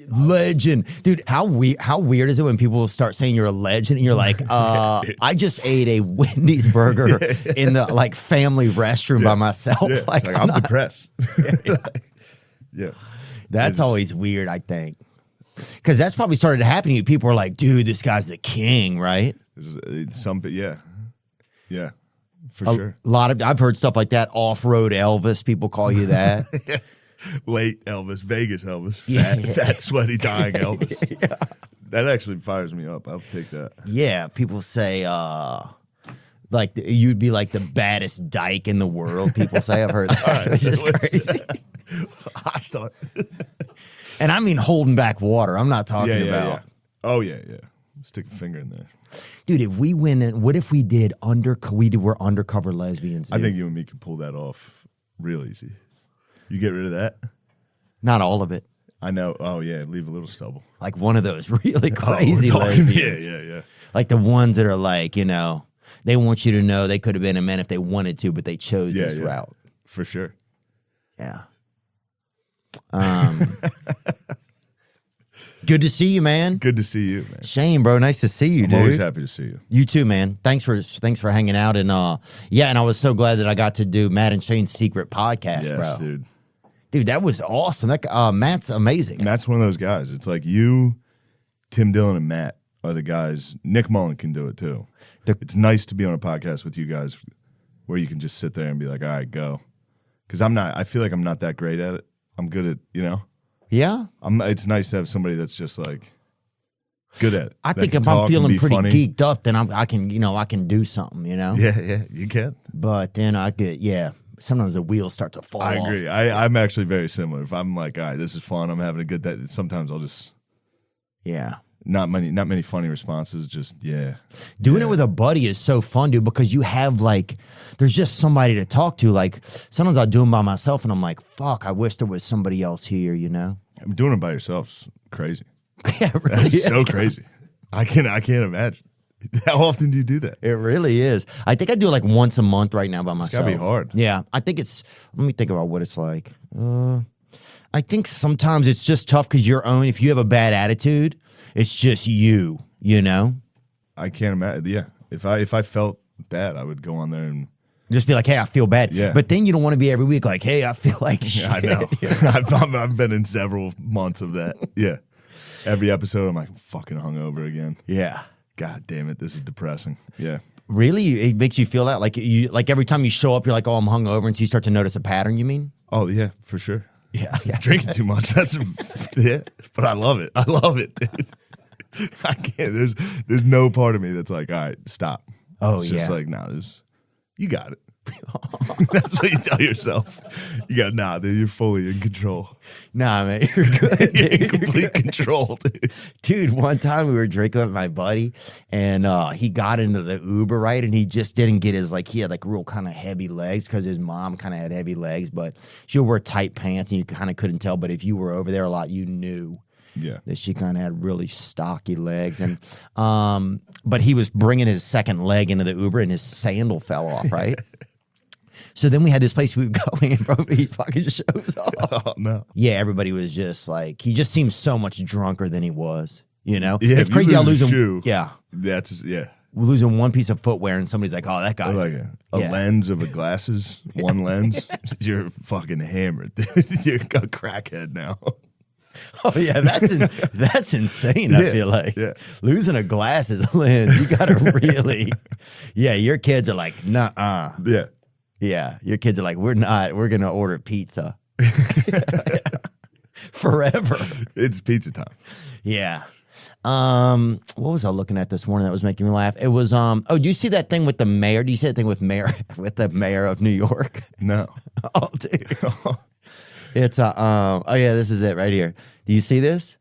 legend. Dude, how weird is it when people start saying you're a legend and you're like, I just ate a Wendy's burger in the like family restroom by myself. Yeah. Like, I'm depressed. Yeah. That's always weird, I think. Because that's probably started to happen to you. People are like, dude, this guy's the king, right? Yeah, for sure. A lot of, I've heard stuff like that. Off-road Elvis, people call you that. Late Elvis, Vegas Elvis, fat, sweaty, dying Elvis. Yeah. That actually fires me up. I'll take that. Yeah, people say, like, you'd be like the baddest dyke in the world, people say. I've heard that. It's just crazy. Hostile. And I mean holding back water. I'm not talking about. Yeah. Oh, yeah. Stick a finger in there. Dude, if we went in, what if we did we're undercover lesbians? Dude? I think you and me can pull that off real easy. You get rid of that? Not all of it. I know. Oh, yeah. Leave a little stubble. Like one of those really crazy lesbians. Yeah. Like the ones that are like, they want you to know they could have been a man if they wanted to, but they chose this route. For sure. Yeah. Good to see you, man. Good to see you, man. Shane, bro, nice to see you, dude. I'm always happy to see you. You too, man. Thanks for hanging out, and and I was so glad that I got to do Matt and Shane's secret podcast, bro. Dude, that was awesome. That Matt's amazing. Matt's one of those guys. It's like you, Tim Dillon, and Matt are the guys. Nick Mullen can do it too. It's nice to be on a podcast with you guys where you can just sit there and be like, all right, go. Because I feel like I'm not that great at it. I'm good at, Yeah. It's nice to have somebody that's just like good at it. I think if I'm feeling pretty geeked up, then I can do something, Yeah, you can. But then sometimes the wheels start to fall off. I agree. I'm actually very similar. If I'm like, all right, this is fun, I'm having a good day, sometimes I'll just not many funny responses, just Doing it with a buddy is so fun, dude, because you have there's just somebody to talk to. Like sometimes I do them by myself and I'm like, fuck, I wish there was somebody else here, I'm doing it by yourself's crazy. Yeah, it really That's is. so crazy. I can't imagine. How often do you do that? It really is. I think I do it once a month right now by myself. It's gotta be hard. Yeah, I think let me think about what it's like. I think sometimes it's just tough because if you have a bad attitude, it's just you, I can't imagine. Yeah, if I felt bad, I would go on there and just be like, hey, I feel bad. Yeah. But then you don't want to be every week like, hey, I feel like shit. Yeah, I know. I've been in several months of that. Yeah. Every episode, I'm like, I'm fucking hungover again. Yeah. God damn it, this is depressing. Yeah. Really? It makes you feel that? Like every time you show up, you're like, oh, I'm hungover, and so you start to notice a pattern, you mean? Oh, yeah, for sure. Yeah. Drinking too much. That's but I love it. I love it, dude. I can't. There's no part of me that's like, all right, stop. Oh, it's just like, nah, you got it. That's what you tell yourself. You got, dude, you're fully in control. Nah, man, you're good. You're in complete control, dude. Dude, one time we were drinking with my buddy, and he got into the Uber, right? And he just didn't get he had real kind of heavy legs because his mom kind of had heavy legs, but she would wear tight pants, and you kind of couldn't tell. But if you were over there a lot, you knew. Yeah, that she kind of had really stocky legs, and but he was bringing his second leg into the Uber, and his sandal fell off, right? So then we had this place we would go in, bro. He fucking shows up. Oh no! Yeah, everybody was just like, he just seemed so much drunker than he was. Yeah, it's crazy how losing. Shoe, yeah, that's we're losing one piece of footwear, and somebody's like, oh, that guy's like a lens of a glasses, one lens. You're fucking hammered, dude. You're a crackhead now. Oh yeah, that's insane. I feel like losing a glasses lens, you gotta really, your kids are like, nah, yeah, your kids are like, we're gonna order pizza forever. It's pizza time. Yeah. What was I looking at this morning that was making me laugh? It was do you see that thing with the mayor? Do you see that thing with the mayor of New York? No. Oh, dude. It's this is it right here. Do you see this?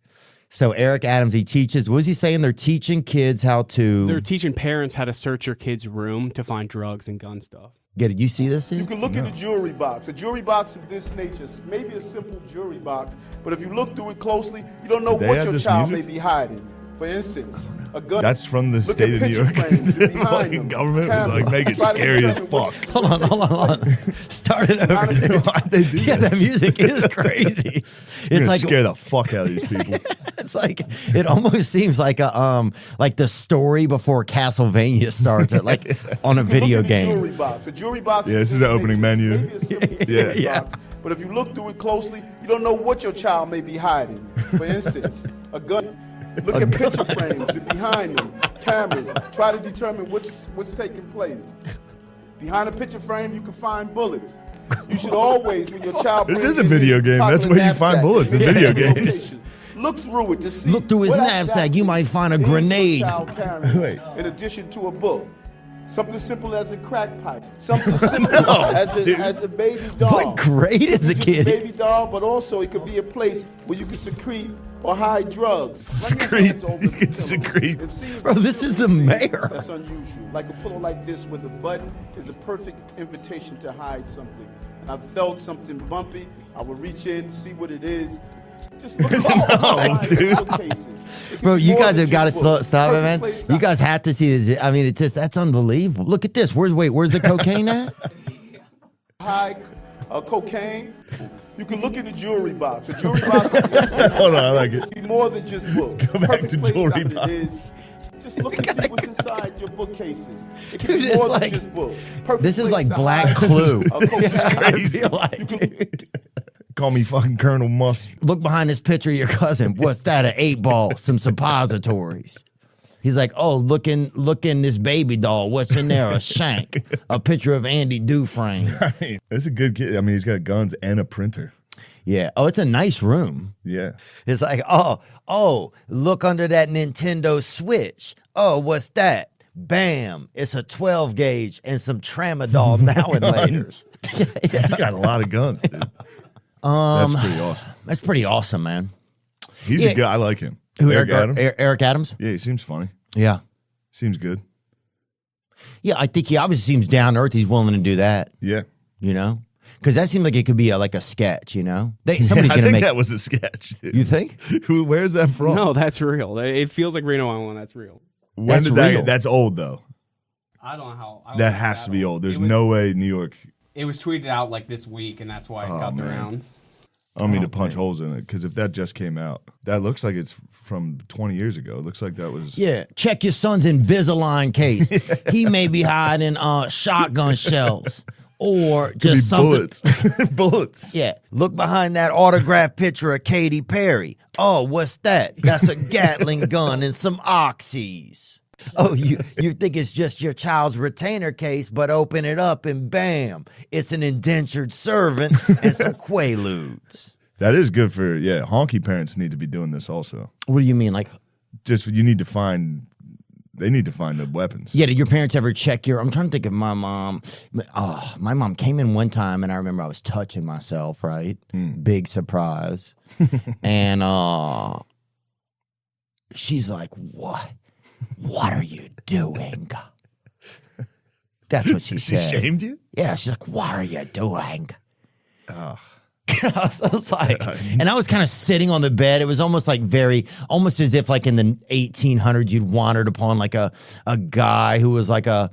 So Eric Adams, he teaches. What was he saying? They're teaching kids how to. They're teaching parents how to search your kid's room to find drugs and gun stuff. Get it? You see this, dude? You can look at a jewelry box. A jewelry box of this nature, maybe a simple jewelry box, but if you look through it closely, you don't know what your child may be hiding. For instance, a gun. That's from the Look state at of New picture York. frames The behind fucking them. government was like, Cameras. make it Try to scary as determine fuck. Hold on. Start it over. dude. Why'd they do Yeah, this? the music is crazy. You're It's gonna like scare the fuck out of these people. it's like it almost seems like a like the story before Castlevania starts, or like on a video Look at the game. jewelry box. A jewelry box. Yeah, this is the opening menu. Maybe a simple jewelry Yeah. box, but if you look through it closely, you don't know what your child may be hiding. For instance, a gun. Look at picture frames and behind them, cameras. Try to determine what's taking place. Behind a picture frame, you can find bullets. You should always, when your child This brings is a in video his game. That's popular where you find knapsack, bullets in you video can get games. location. Look through it to see. Look through his what knapsack. exactly You might find a is your grenade. child carrying, Wait. in addition to a book. Something simple as a crack pipe. Something simple as a baby doll. What grade is the Just a kid? baby doll, but also it could be a place where you can secrete or hide drugs. Run your Secrete. hands over You the can pillow. secrete. If seeing Bro, this is the mayor. That's unusual. Like a pillow like this with a button is a perfect invitation to hide something. And I felt something bumpy. I would reach in, see what it is. Just look No, dude. Bro, you guys have got to stop it, man. You guys have to see this. I mean, it's just that's unbelievable. Look at this. Where's the cocaine at? High cocaine. You can look in the jewelry box. A jewelry box is Hold on, I like it. see more than just books. Go back Perfect to place jewelry out box. it is. Just look and see what's inside your bookcases. It can Dude, be it's more like- than just books. Perfect This is place like to Black hide Clue. a cocaine. I feel like, dude. Call me fucking Colonel Mustard. Look behind this picture of your cousin. What's that? An 8-ball, some suppositories. He's like, oh, look in this baby doll. What's in there? A shank. A picture of Andy Dufresne. That's a good kid. I mean, he's got guns and a printer. Yeah. Oh, it's a nice room. Yeah. It's like, oh, look under that Nintendo Switch. Oh, what's that? Bam. It's a 12 gauge and some tramadol now and laters. He's got a lot of guns, dude. That's pretty awesome. That's pretty awesome, man. He's Yeah. a guy. I like him. Who, Eric Adams? Eric Adams? Yeah, he seems funny. Yeah. Seems good. Yeah, I think he obviously seems down to earth. He's willing to do that, Yeah. you know? Because that seemed like it could be like a sketch, you know? Somebody's I going to think make that was a sketch, dude. You think? Where's that from? No, that's real. It feels like Reno Island. That's real. When That's did that? real. That's old though. I don't know how. I don't That know has to be old. There's It was- no way New York. It was tweeted out like this week, and that's why it got man. around. I don't mean to punch holes in it because if that just came out, that looks like it's from 20 years ago. It looks like that was. Yeah, check your son's Invisalign case. He may be hiding shotgun shells or Could just be something. bullets. Bullets. Yeah, look behind that autographed picture of Katy Perry. Oh, what's that? That's a Gatling gun and some oxys. Oh, you think it's just your child's retainer case, but open it up and bam, it's an indentured servant and some Quaaludes. That is good for honky parents need to be doing this also. What do you mean, like? Just you need to find. They need to find the weapons. Yeah, did your parents ever check your? I'm trying to think of my mom. Oh, my mom came in one time, and I remember I was touching myself. Right, big surprise, and she's like, "What? What are you doing?" That's what she She said. shamed you? Yeah, she's like, "What are you doing?" I was like, and I was kind of sitting on the bed. It was almost like almost as if like in the 1800s you'd wandered upon like a guy who was like a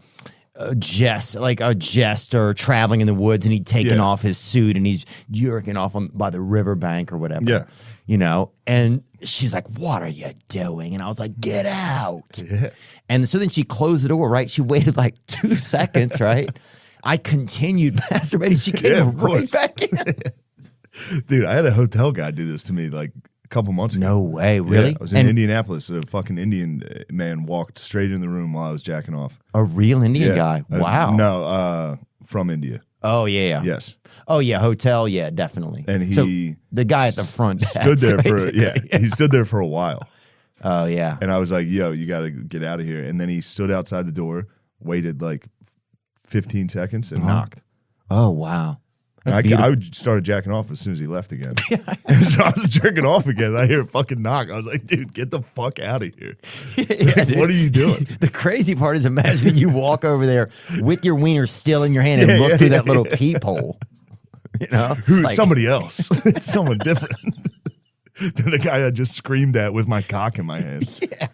jester traveling in the woods, and he'd taken off his suit and he's jerking off by the riverbank or whatever. Yeah. You know, and she's like, "What are you doing?" And I was like, "Get out." Yeah. And so then she closed the door, right? She waited like 2 seconds, right? I continued masturbating. She came of right course. back in. Dude, I had a hotel guy do this to me like a couple months ago. No way, really? Yeah, I was in Indianapolis. A fucking Indian man walked straight in the room while I was jacking off. A real Indian guy. Wow. No, from India. Oh, yeah. Yes. Oh, yeah. Hotel. Yeah, definitely. And So, he the guy at the front stood there desk, for basically. he stood there for a while. Oh, yeah. And I was like, yo, you got to get out of here. And then he stood outside the door, waited like 15 seconds and knocked. Oh, wow. And I started jacking off as soon as he left again. And so I was jerking off again. I hear a fucking knock. I was like, dude, get the fuck out of here. Yeah, dude. What are you doing? The crazy part is imagining you walk over there with your wiener still in your hand and look through that little peephole. You know? Who's Like, somebody else? It's someone different than the guy I just screamed at with my cock in my hand. Yeah.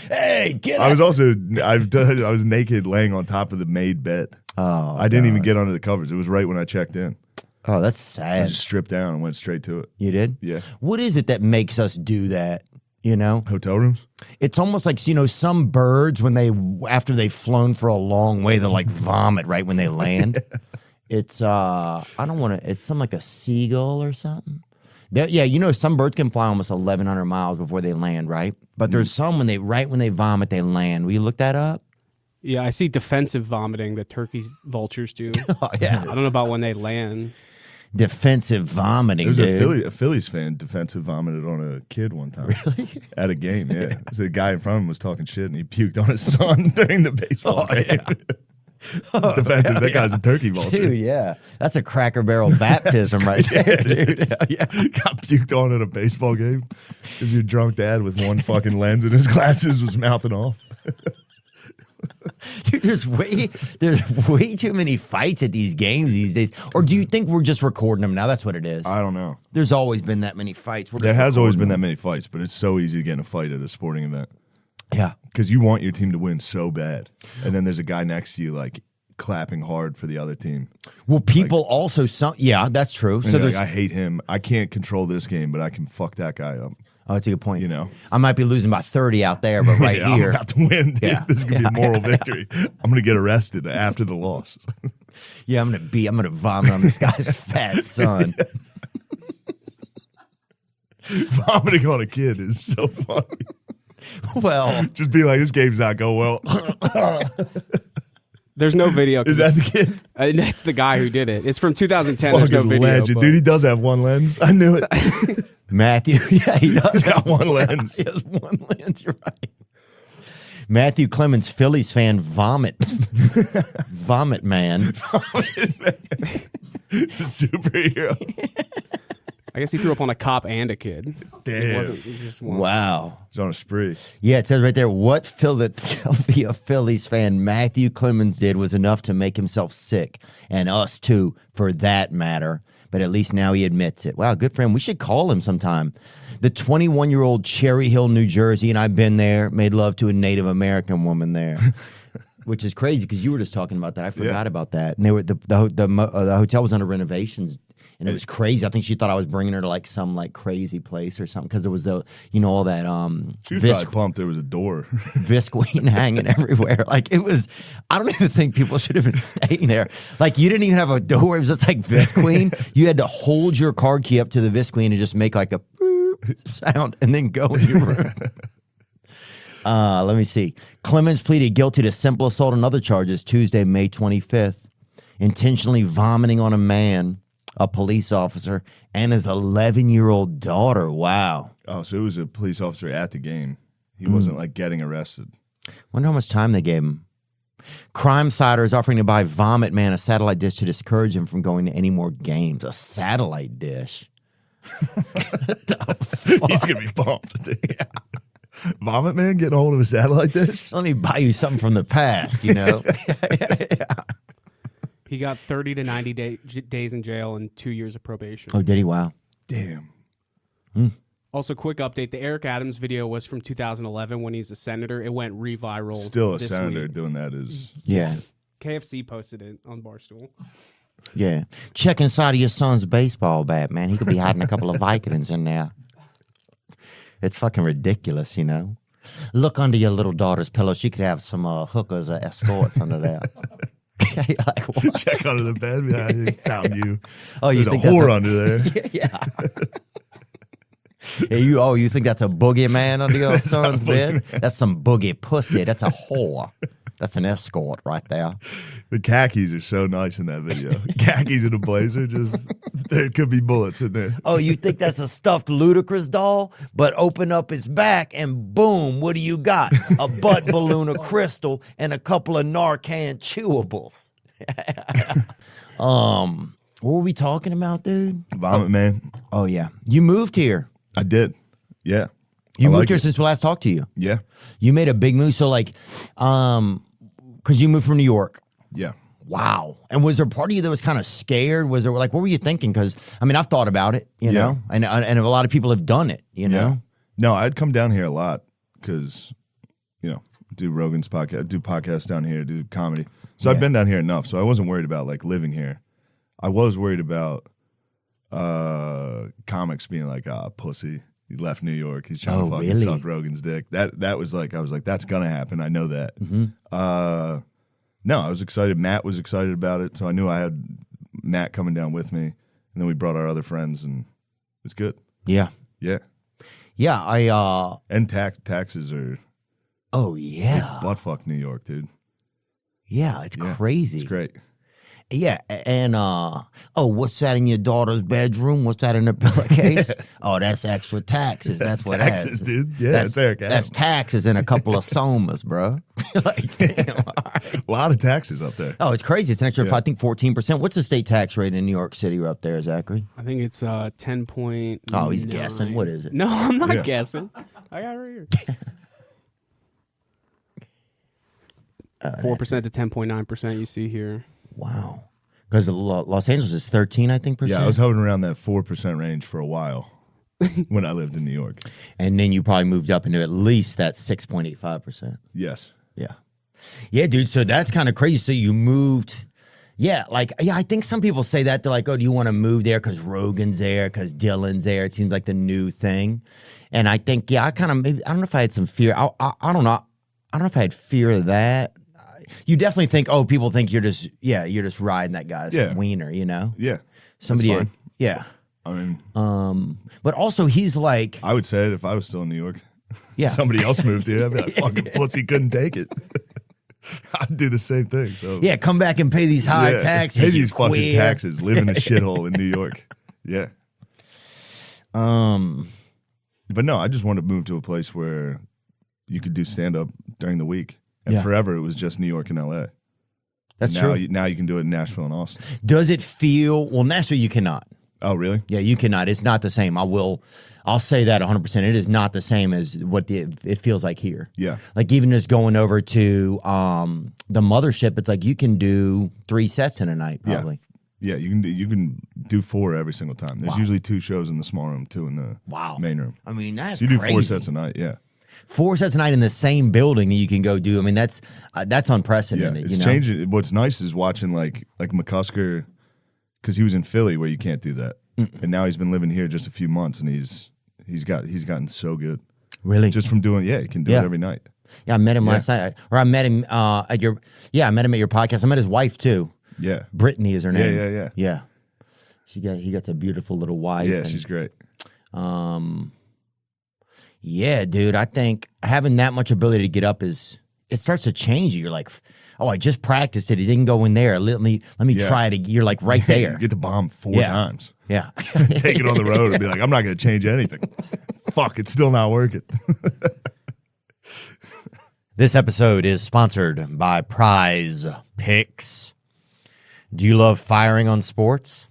Hey, get I up. I was naked laying on top of the made bed. Oh, I didn't even get under the covers. It was right when I checked in. Oh, that's I sad. just stripped down and went straight to it. You did? Yeah. What is it that makes us do that? You know? Hotel rooms? It's almost like, some birds, after they've flown for a long way, they'll like vomit right when they land. It's, I don't want to, it's something like a seagull or something. Some birds can fly almost 1,100 miles before they land, right? But there's some right when they vomit, they land. Will you look that up? Yeah, I see defensive vomiting that turkey vultures do. Oh, yeah. I don't know about when they land. Defensive vomiting, There's dude. a Phillies fan defensive vomited on a kid one time. Really? At a game, yeah. So the guy in front of him was talking shit and he puked on his son during the baseball game. Defensive. That guy's a turkey vulture. Dude, yeah. That's a Cracker Barrel baptism right there, dude. Yeah. Got puked on at a baseball game because your drunk dad with one fucking lens in his glasses was mouthing off. Dude, there's way too many fights at these games these days. Or do you think we're just recording them now? That's what it is. I don't know. There's always been that many fights. There has always been that many fights, but it's so easy to get in a fight at a sporting event. Yeah. Because you want your team to win so bad. And then there's a guy next to you, like, clapping hard for the other team. Well, people also, yeah, that's true. So I hate him. I can't control this game, but I can fuck that guy up. Oh, that's a good point. You know, I might be losing by 30 out there, but right yeah, here. I'm about to win. Dude. Yeah. This is going to be a moral victory. I'm going to get arrested after the loss. Yeah, I'm gonna vomit on this guy's fat son. Vomiting on a kid is so funny. Well, just be like, this game's not going well. There's no video. Is that the kid? That's the guy who did it. It's from 2010. There's no Fucking video. legend. But Dude, he does have one lens. I knew it. Matthew, yeah, he does. He's got one lens. He has one lens, you're right. Matthew Clemens, Phillies fan, vomit. Vomit man. He's a superhero. I guess he threw up on a cop and a kid. Damn. It just one. Wow. He's on a spree. Yeah, it says right there, what Philadelphia Phillies fan Matthew Clemens did was enough to make himself sick, and us too, for that matter. But at least now he admits it. Wow, good for him. We should call him sometime. The 21-year-old Cherry Hill, New Jersey, and I've been there, made love to a Native American woman there. Which is crazy because you were just talking about that. I forgot about that. And they were the hotel was under renovations. And it was crazy. I think she thought I was bringing her to like some like crazy place or something because there was all that she was probably pumped there was a door. Visqueen hanging everywhere. Like it was. I don't even think people should have been staying there. Like you didn't even have a door. It was just like Visqueen. You had to hold your car key up to the Visqueen and just make like a sound and then go in your room. Let me see. Clemens pleaded guilty to simple assault and other charges Tuesday, May 25th. Intentionally vomiting on a man, a police officer, and his 11-year-old daughter. Wow. Oh, so it was a police officer at the game. He wasn't like getting arrested. Wonder how much time they gave him. Crime Cider is offering to buy Vomit Man a satellite dish to discourage him from going to any more games. A satellite dish. He's going to be pumped. Vomit Man getting a hold of a satellite dish? Let me buy you something from the past, yeah. He got 30 to 90 days in jail and 2 years of probation. Oh, did he? Wow. Damn. Also, quick update. The Eric Adams video was from 2011 when he's a senator. It went re-viral. Still a this senator week. doing that is... Yeah. KFC posted it on Barstool. Yeah. Check inside of your son's baseball bat, man. He could be hiding a couple of Vicodins in there. It's fucking ridiculous, Look under your little daughter's pillow. She could have some hookers or escorts under there. Like, what? Check under the bed. Yeah, they found you. Oh, you There's think a that's whore under there. Yeah. Yeah, you think that's a boogie man under your son's bed? That's some boogie pussy. That's a whore. That's an escort right there. The khakis are so nice in that video. Khakis in a blazer, just there could be bullets in there. Oh, you think that's a stuffed Ludacris doll? But open up its back and boom, what do you got? A butt balloon of crystal and a couple of Narcan chewables. What were we talking about, dude? Vomit Man. Oh yeah, you moved here. I did. Yeah. You I moved like here it. since we last talked to you. Yeah. You made a big move. So like, because you moved from New York. Yeah. Wow. And was there a part of you that was kind of scared? Was there like, what were you thinking? Because I mean, I've thought about it, you know, and a lot of people have done it, you know. No, I'd come down here a lot because do Rogan's podcast, do podcasts down here, do comedy. So I've been down here enough, so I wasn't worried about like living here. I was worried about comics being like, pussy. He left New York. He's trying to fucking suck Rogan's dick. That was like, I was like, that's gonna happen. I know that. Mm-hmm. No, I was excited. Matt was excited about it, so I knew I had Matt coming down with me, and then we brought our other friends, and it's good. Yeah. Yeah. Yeah. And taxes are. Oh yeah. Butt fuck New York, dude. Yeah, it's crazy. It's great. Yeah, and what's that in your daughter's bedroom? What's that in the pillowcase? Oh, that's extra taxes. That's what taxes, that is. Dude. Yeah, that's Eric Adams. That's taxes and a couple of somas, bro. Like, damn, all right. A lot of taxes up there. Oh, it's crazy. It's an extra, I think, 14%. What's the state tax rate in New York City up there, Zachary? I think it's 10.9. Oh, he's guessing. What is it? No, I'm not guessing. I got it right here. 4% to 10.9% you see here. Wow. Because Los Angeles is 13, I think, percent. Yeah, I was hovering around that 4% range for a while when I lived in New York. And then you probably moved up into at least that 6.85%. Yes. Yeah. Yeah, dude. So that's kind of crazy. So you moved. Yeah, I think some people say that. They're like, oh, do you want to move there because Rogan's there, because Dylan's there? It seems like the new thing. And I think, I kind of, maybe, I don't know if I had some fear. I don't know. I don't know if I had fear of that. You definitely think, people think you're just riding that guy's wiener, Yeah. Somebody, yeah. I mean, but also he's like, I would say it if I was still in New York. Yeah. Somebody else moved here. I'd be like, fucking pussy couldn't take it. I'd do the same thing. So yeah, come back and pay these high taxes. Pay these fucking taxes. Live in a shithole in New York. Yeah. But no, I just wanted to move to a place where you could do stand up during the week. And forever, it was just New York and L.A. That's true. Now you can do it in Nashville and Austin. Does it feel... Well, Nashville, you cannot. Oh, really? Yeah, you cannot. It's not the same. I'll say that 100%. It is not the same as what it feels like here. Yeah. Like even just going over to the mothership, it's like you can do 3 sets in a night, probably. Yeah, you can do 4 every single time. There's usually 2 shows in the small room, 2 in the main room. I mean, that's so you do crazy. 4 sets a night, yeah. 4 sets a night in the same building that you can go do. I mean, that's unprecedented. Yeah, it's changing. What's nice is watching like McCusker, because he was in Philly where you can't do that, and now he's been living here just a few months, and he's gotten so good. Really, just from doing he can do it every night. Yeah, I met him last night, or I met him at your I met him at your podcast. I met his wife too. Yeah, Brittany is her name. Yeah. He got a beautiful little wife. Yeah, she's great. Yeah, dude, I think having that much ability to get up it starts to change you. You're like, oh, I just practiced it. He didn't go in there. Let me try it. You're like right there. You get the bomb 4 times. Yeah. Take it on the road and be like, I'm not going to change anything. Fuck, it's still not working. This episode is sponsored by Prize Picks. Do you love firing on sports?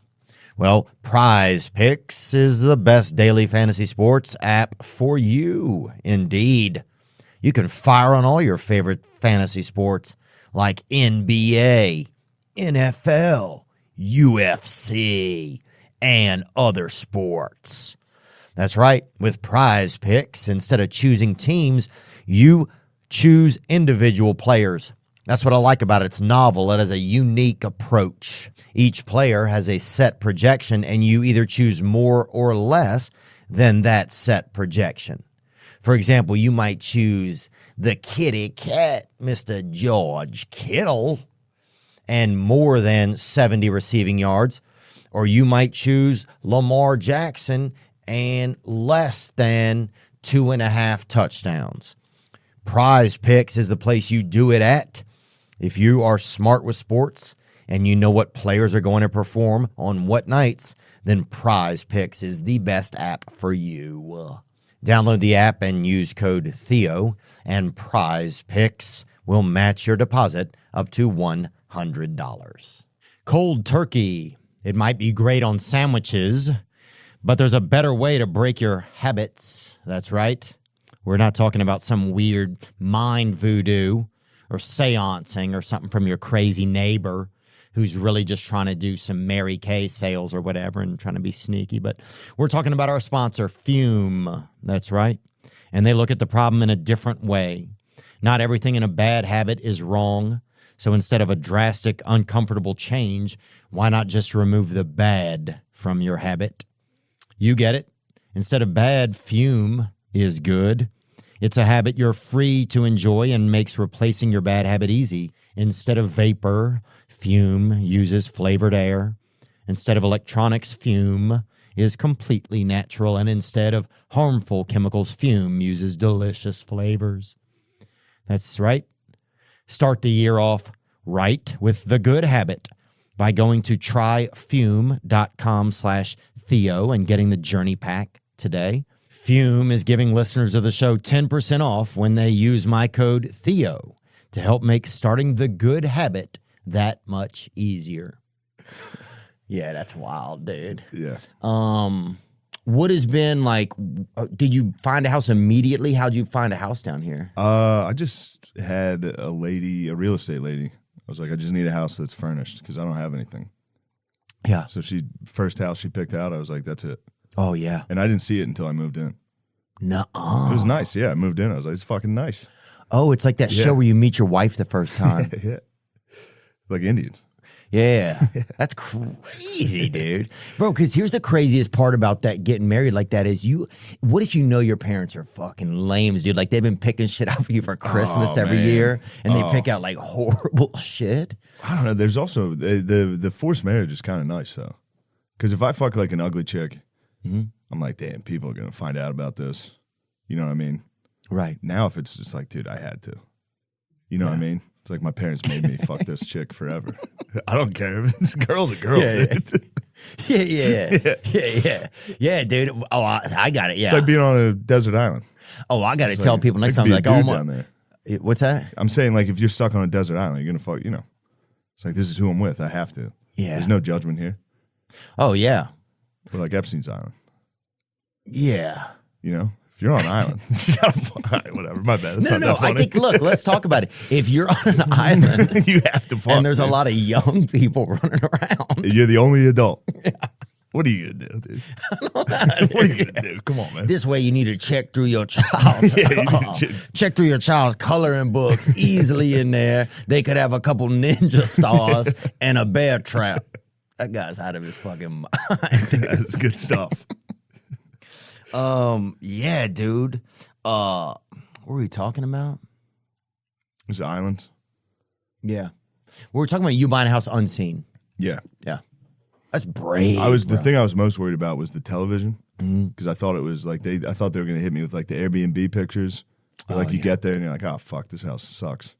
Well, Prize Picks is the best daily fantasy sports app for you. Indeed. You can fire on all your favorite fantasy sports like NBA, NFL, UFC, and other sports. That's right. With Prize Picks, instead of choosing teams, you choose individual players. That's what I like about it. It's novel. It has a unique approach. Each player has a set projection, and you either choose more or less than that set projection. For example, you might choose the kitty cat, Mr. George Kittle, and more than 70 receiving yards. Or you might choose Lamar Jackson and less than 2.5 touchdowns. Prize Picks is the place you do it at. If you are smart with sports and you know what players are going to perform on what nights, then Prize Picks is the best app for you. Download the app and use code Theo, and Prize Picks will match your deposit up to $100. Cold turkey. It might be great on sandwiches, but there's a better way to break your habits. That's right. We're not talking about some weird mind voodoo or seancing or something from your crazy neighbor who's really just trying to do some Mary Kay sales or whatever and trying to be sneaky. But we're talking about our sponsor, Fume. That's right. And they look at the problem in a different way. Not everything in a bad habit is wrong. So instead of a drastic, uncomfortable change, why not just remove the bad from your habit? You get it. Instead of bad, fume is good. It's a habit you're free to enjoy and makes replacing your bad habit easy. Instead of vapor, fume uses flavored air. Instead of electronics, fume is completely natural. And instead of harmful chemicals, fume uses delicious flavors. That's right. Start the year off right with the good habit by going to tryfume.com/Theo and getting the journey pack today. Fume is giving listeners of the show 10% off when they use my code Theo to help make starting the good habit that much easier. Yeah, that's wild, dude. Yeah. What has been like, did you find a house immediately? How'd you find a house down here? I just had a real estate lady. I was like, I just need a house that's furnished because I don't have anything. Yeah. So first house she picked out, I was like, that's it. Oh, yeah. And I didn't see it until I moved in. Nuh-uh. It was nice. Yeah, I moved in. I was like, it's fucking nice. Oh, it's like that show where you meet your wife the first time. Yeah. Like Indians. Yeah. That's crazy, dude. Bro, because here's the craziest part about that getting married like that is what if you know your parents are fucking lames, dude? Like they've been picking shit out for you for Christmas every year and they pick out like horrible shit. I don't know. There's also the forced marriage is kind of nice though. Because if I fuck like an ugly chick, I'm like, damn, people are going to find out about this. You know what I mean? Right. Now if it's just like, dude, I had to. You know what I mean? It's like my parents made me fuck this chick forever. I don't care if it's a girl's a girl, dude. Yeah, dude. Oh, I got it. Yeah. It's like being on a desert island. Oh, I got to It's tell like, people next there time, could be like, a oh, dude down there. what's that? I'm saying, like, if you're stuck on a desert island, you're going to fuck, you know. It's like, this is who I'm with. I have to. Yeah. There's no judgment here. Oh, yeah. We're like Epstein's Island. Yeah. You know? If you're on an island, you got to fuck. All right, whatever. My bad. That's not that funny. I think, look, let's talk about it. If you're on an island you have to fuck. and there's a lot of young people running around. You're the only adult. Yeah. What are you going to do, dude? What are you going to do? Come on, man. This way you need to check through your child's check through your child's coloring books easily in there. They could have a couple ninja stars and a bear trap. That guy's out of his fucking mind. That's good stuff. Yeah, dude. What were we talking about? It was islands. Yeah. We were talking about you buying a house unseen. Yeah. Yeah. That's brave. The thing I was most worried about was the television because I thought it was like I thought they were going to hit me with like the Airbnb pictures. Like you get there and you're like, oh fuck, this house sucks.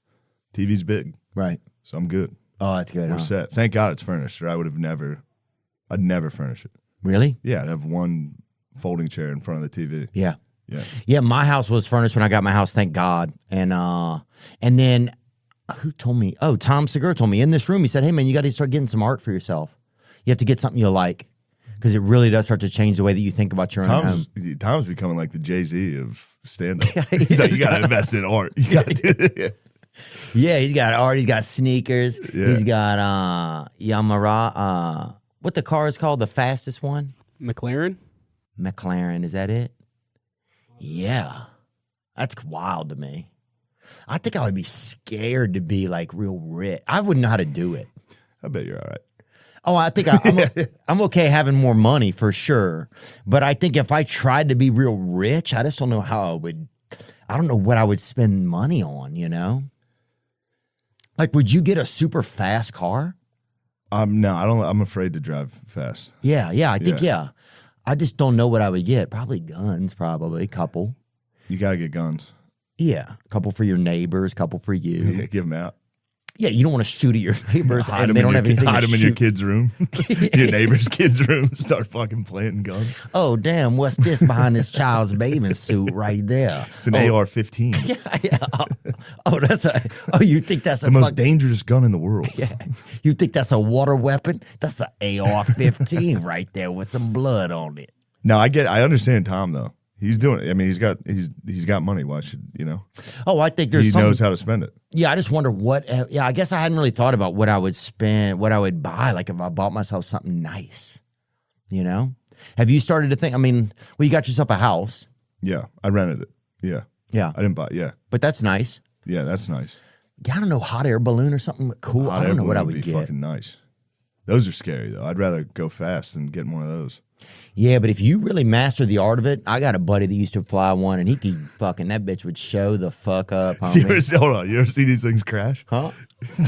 TV's big, right? So I'm good. Oh, that's good. We're set. Thank God it's furnished, or I'd never furnish it. Really? Yeah, I'd have one folding chair in front of the TV. Yeah. Yeah. My house was furnished when I got my house, thank God. And then who told me? Oh, Tom Segura told me in this room. He said, "Hey man, you got to start getting some art for yourself. You have to get something you like because it really does start to change the way that you think about your own home." Tom's becoming like the Jay-Z of stand-up. He's like, you got to invest in art. You got to do it. Yeah, he's got art. He's got sneakers. Yeah. He's got Yamaha. What the car is called? The fastest one? McLaren? McLaren. Is that it? Yeah. That's wild to me. I think I would be scared to be like real rich. I wouldn't know how to do it. I bet you're all right. Oh, I think I'm okay having more money for sure. But I think if I tried to be real rich, I just don't know how I don't know what I would spend money on, you know? Like, would you get a super fast car? No, I don't. I'm afraid to drive fast. Yeah, I think, yeah. I just don't know what I would get. Probably guns, a couple. You got to get guns. Yeah, a couple for your neighbors, a couple for you. Yeah, give them out. Yeah, you don't want to shoot at your neighbors and they don't have anything to shoot. Hide them in your kid's room. Your neighbor's kid's room. Start fucking planting guns. Oh, damn, what's this behind this child's bathing suit right there? It's an AR-15. Yeah. You think that's the most dangerous gun in the world. Yeah. You think that's a water weapon? That's an AR-15 right there with some blood on it. No, I understand Tom though. He's doing it. I mean, he's got money. Why should Oh, I think there's he knows how to spend it. Yeah, I just wonder what. Yeah, I guess I hadn't really thought about what I would spend, what I would buy. Like if I bought myself something nice, you know. Have you started to think? I mean, well, you got yourself a house. Yeah, I rented it. Yeah, yeah. I didn't buy. Yeah, but that's nice. Yeah, that's nice. I don't know, hot air balloon or something cool. Hot I air don't know what I balloon would be get. fucking nice. Those are scary though. I'd rather go fast than get one of those. Yeah, but if you really master the art of it, I got a buddy that used to fly one, and he could fucking, that bitch would show the fuck up, homie. Hold on, you ever see these things crash? Huh?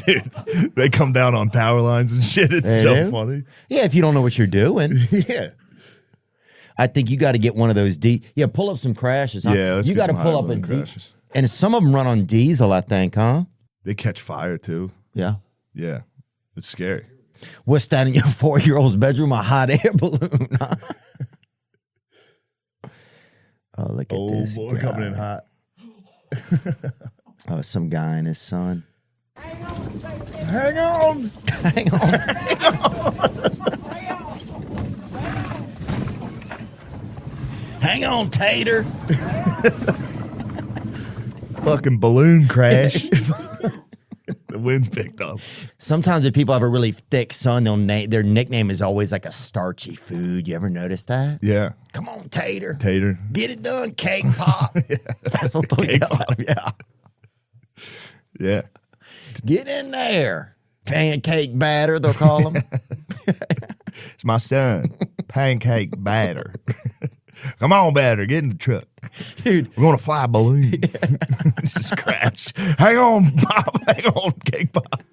Dude, they come down on power lines and shit. It's They so do? funny. Yeah, if you don't know what you're doing. Yeah. I think you got to get one of those Yeah, pull up some crashes. Huh? Yeah, let's you get got to some pull hot up a air balloon D. crashes. And some of them run on diesel, I think, huh? They catch fire too. Yeah. Yeah. It's scary. What's that in your 4-year-old's bedroom? A hot air balloon, huh? Oh, look at this boy, guy. coming in hot. Oh, some guy and his son. Hang on. Hang on. Hang on, Tater. Fucking balloon crash. The wind's picked up. Sometimes if people have a really thick son, their nickname is always like a starchy food. You ever notice that? Yeah. Come on, Tater. Tater. Get it done, cake pop. That's what they'll yell at him, yeah. Yeah. Get in there. Pancake batter, they'll call him. It's my son. Pancake batter. Come on, batter. Get in the truck. Dude. We're going to fly a balloon. Just crash. Hang on, Pop. Hang on, Cake Pop.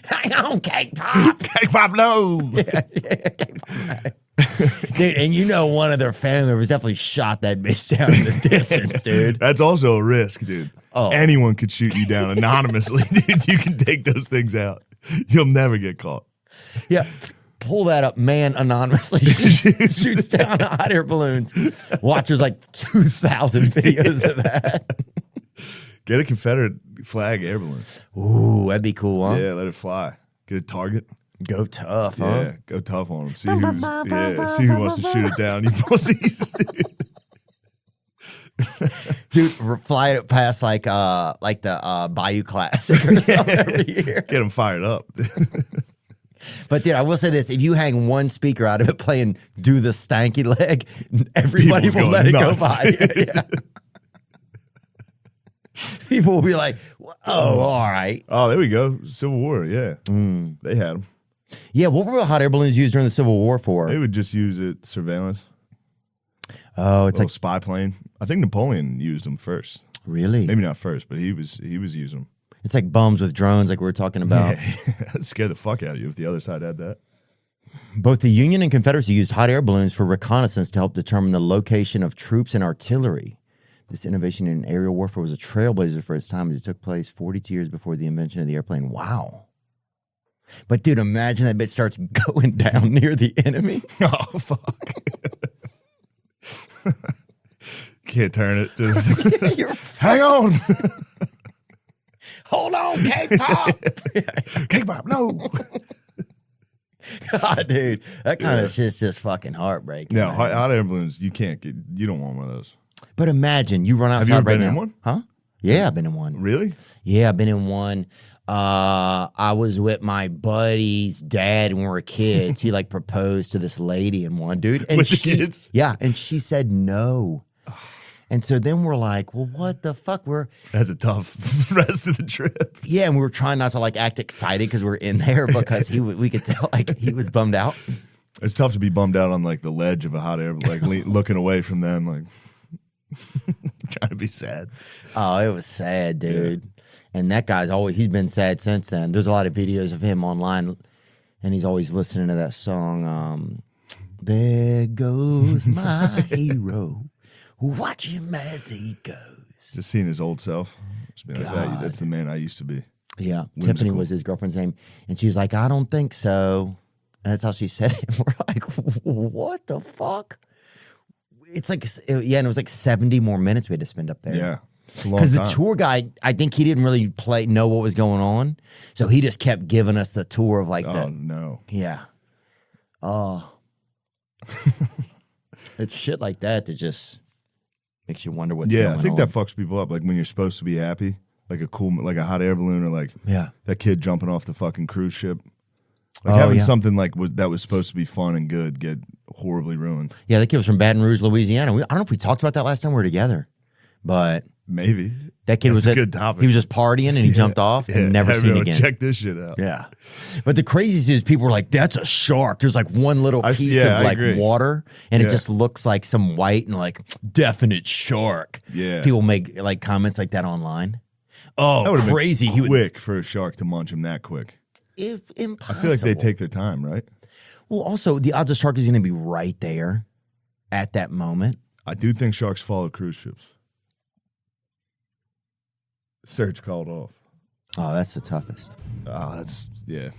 Hang on, cake pop. Cake Pop, no. Cake pop. Dude, and you know one of their family members definitely shot that bitch down in the distance, dude. That's also a risk, dude. Oh. Anyone could shoot you down anonymously, dude. You can take those things out. You'll never get caught. Yeah. Pull that up. Man anonymously shoots down hot air balloons. Watch, there's like 2,000 videos of that. Get a Confederate flag air balloon. Ooh, that'd be cool, huh? Yeah, let it fly. Get a target. Go tough, huh? Yeah, go tough on them. See who wants to shoot it down. You pussies. Dude, fly it past like the Bayou Classic or something every year. Get them fired up. But dude, I will say this: if you hang one speaker out of it playing "Do the Stanky Leg," everybody People will go let it go nuts. by. Yeah. People will be like, "Oh, all right." Oh, there we go. Civil War. Yeah, they had them. Yeah, what were hot air balloons used during the Civil War for? They would just use it surveillance. Oh, it's Little like spy plane. I think Napoleon used them first. really? Maybe not first, but he was using them. It's like bums with drones, like we were talking about. That'd scare the fuck out of you if the other side had that. Both the Union and Confederacy used hot air balloons for reconnaissance to help determine the location of troops and artillery. This innovation in aerial warfare was a trailblazer for its time as it took place 42 years before the invention of the airplane. Wow. But dude, imagine that bitch starts going down near the enemy. Oh, fuck. Can't turn it. Just You're hang on. Hold on, cake pop. Cake Pop, no. God, dude, that kind of shit's just fucking heartbreaking. No, man. hot air balloons, you don't want one of those. But imagine you run outside Have you ever right been now. in one? Huh? Yeah, I've been in one. Really? Yeah, I've been in one. I was with my buddy's dad when we were kids. He like proposed to this lady in one, dude. And With the kids? Yeah, and she said no. And so then we're like, well, what the fuck? That's a tough rest of the trip. Yeah, and we were trying not to like act excited because we were in there because we could tell like he was bummed out. It's tough to be bummed out on like the ledge of a hot air, like looking away from them, like trying to be sad. Oh, it was sad, dude. Yeah. And that guy's he's been sad since then. There's a lot of videos of him online, and he's always listening to that song, There Goes My Hero. Watch him as he goes. Just seeing his old self. Just be like, that's the man I used to be. Yeah. Whimsical. Tiffany was his girlfriend's name. And she's like, I don't think so. And that's how she said it. We're like, what the fuck? It's like, yeah, and it was like 70 more minutes we had to spend up there. Yeah. Because the tour guide, I think he didn't really know what was going on. So he just kept giving us the tour of like no. Yeah. Oh. It's shit like that just makes you wonder what's going on. Yeah, I think that fucks people up. Like when you're supposed to be happy, like a hot air balloon, or like that kid jumping off the fucking cruise ship. Like having something like that was supposed to be fun and good get horribly ruined. Yeah, that kid was from Baton Rouge, Louisiana. I don't know if we talked about that last time we were together. but maybe that kid That's was a good topic. He was just partying and he jumped off and never seen everyone again. Check this shit out. Yeah, but the craziest is people were like, "That's a shark." There's like one little piece of like water, and it just looks like some white and like definite shark. Yeah, people make like comments like that online. Oh, crazy! He quick for a shark to munch him that quick. If impossible. I feel like they take their time, right? Well, also the odds of shark is going to be right there at that moment. I do think sharks follow cruise ships. Search called off. Oh, that's the toughest. Oh, that's, yeah.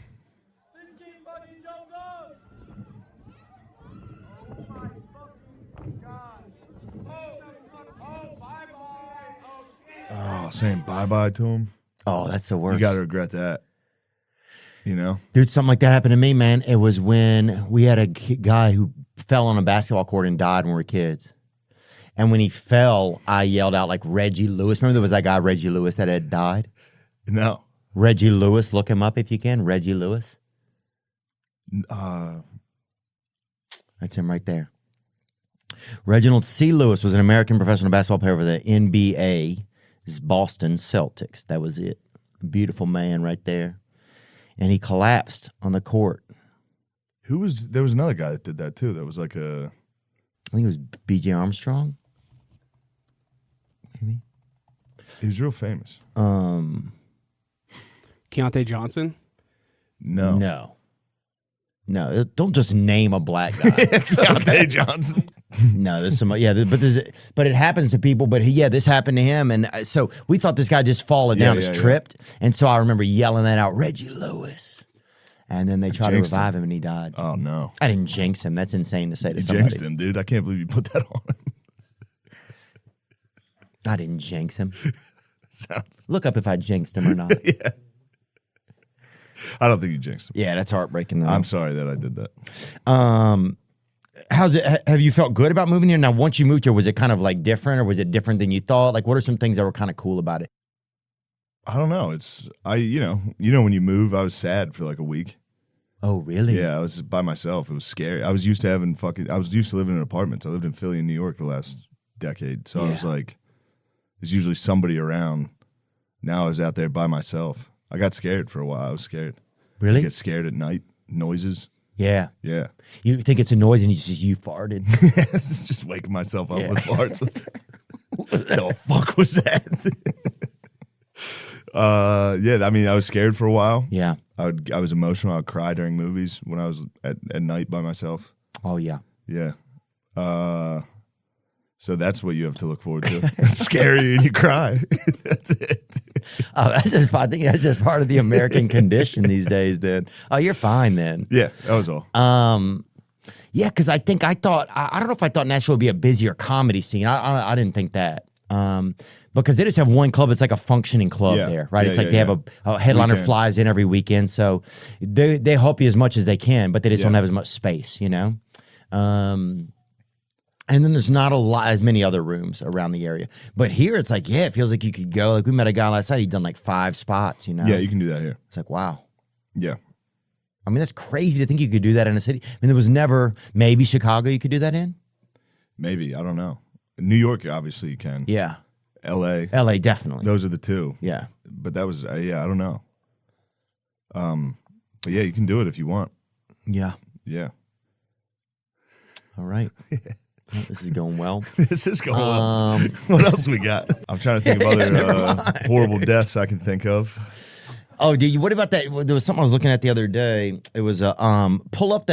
Oh, saying bye-bye to him. Oh, that's the worst. You got to regret that. You know? Dude, something like that happened to me, man. It was when we had a guy who fell on a basketball court and died when we were kids. And when he fell, I yelled out like Reggie Lewis. Remember there was that guy, Reggie Lewis, that had died? No. Reggie Lewis. Look him up if you can. Reggie Lewis. That's him right there. Reginald C. Lewis was an American professional basketball player for the NBA. This is Boston Celtics. That was it. Beautiful man right there. And he collapsed on the court. There was another guy that did that too. That was like I think it was B.J. Armstrong. Maybe. He was real famous. Keontae Johnson? No. Don't just name a black guy. Keontae Johnson. No, there's some, but it happens to people. But this happened to him, and so we thought this guy just fallen down, tripped, and so I remember yelling that out, Reggie Lewis, and then they tried to revive him, and he died. Oh no, I didn't jinx him. That's insane to say to somebody. Jinxed him, dude. I can't believe you put that on him. I didn't jinx him. Look up if I jinxed him or not. Yeah. I don't think you jinxed him. Yeah, that's heartbreaking. Though. I'm sorry that I did that. How's it? Have you felt good about moving here? Now, once you moved here, was it kind of like different, or was it different than you thought? Like, what are some things that were kind of cool about it? I don't know. You know when you move, I was sad for like a week. Oh, really? Yeah, I was by myself. It was scary. I was used to living in apartments. I lived in Philly and New York the last decade. So I was like, there's usually somebody around. Now I was out there by myself. I got scared for a while. I was scared. Really? I get scared at night. Noises. Yeah. Yeah. You think it's a noise and you farted. Just waking myself up with farts. What the fuck was that? I mean, I was scared for a while. Yeah. I was emotional. I would cry during movies when I was at night by myself. Oh, yeah. Yeah. So that's what you have to look forward to. It's scary and you cry. That's it. Oh, I think that's just part of the American condition these days. Then, oh, you're fine then. Yeah, that was all. Yeah, because I don't know if I thought Nashville would be a busier comedy scene. I didn't think that. Because they just have one club. It's like a functioning club there, right? It's like they have a headliner flies in every weekend, so they help you as much as they can, but they just don't have as much space, you know. And then there's not as many other rooms around the area. But here it's like, it feels like you could go. Like we met a guy last night. He'd done like 5 spots, you know? Yeah, you can do that here. It's like, wow. Yeah. I mean, that's crazy to think you could do that in a city. I mean, there was never, maybe Chicago you could do that in? Maybe. I don't know. New York, obviously you can. Yeah. L.A. L.A., definitely. Those are the two. Yeah. But that was, I don't know. But yeah, you can do it if you want. Yeah. Yeah. All right. Well, this is going well. This is going well. What else we got? I'm trying to think of other horrible deaths I can think of. Oh, what about that? There was something I was looking at the other day. It was pull up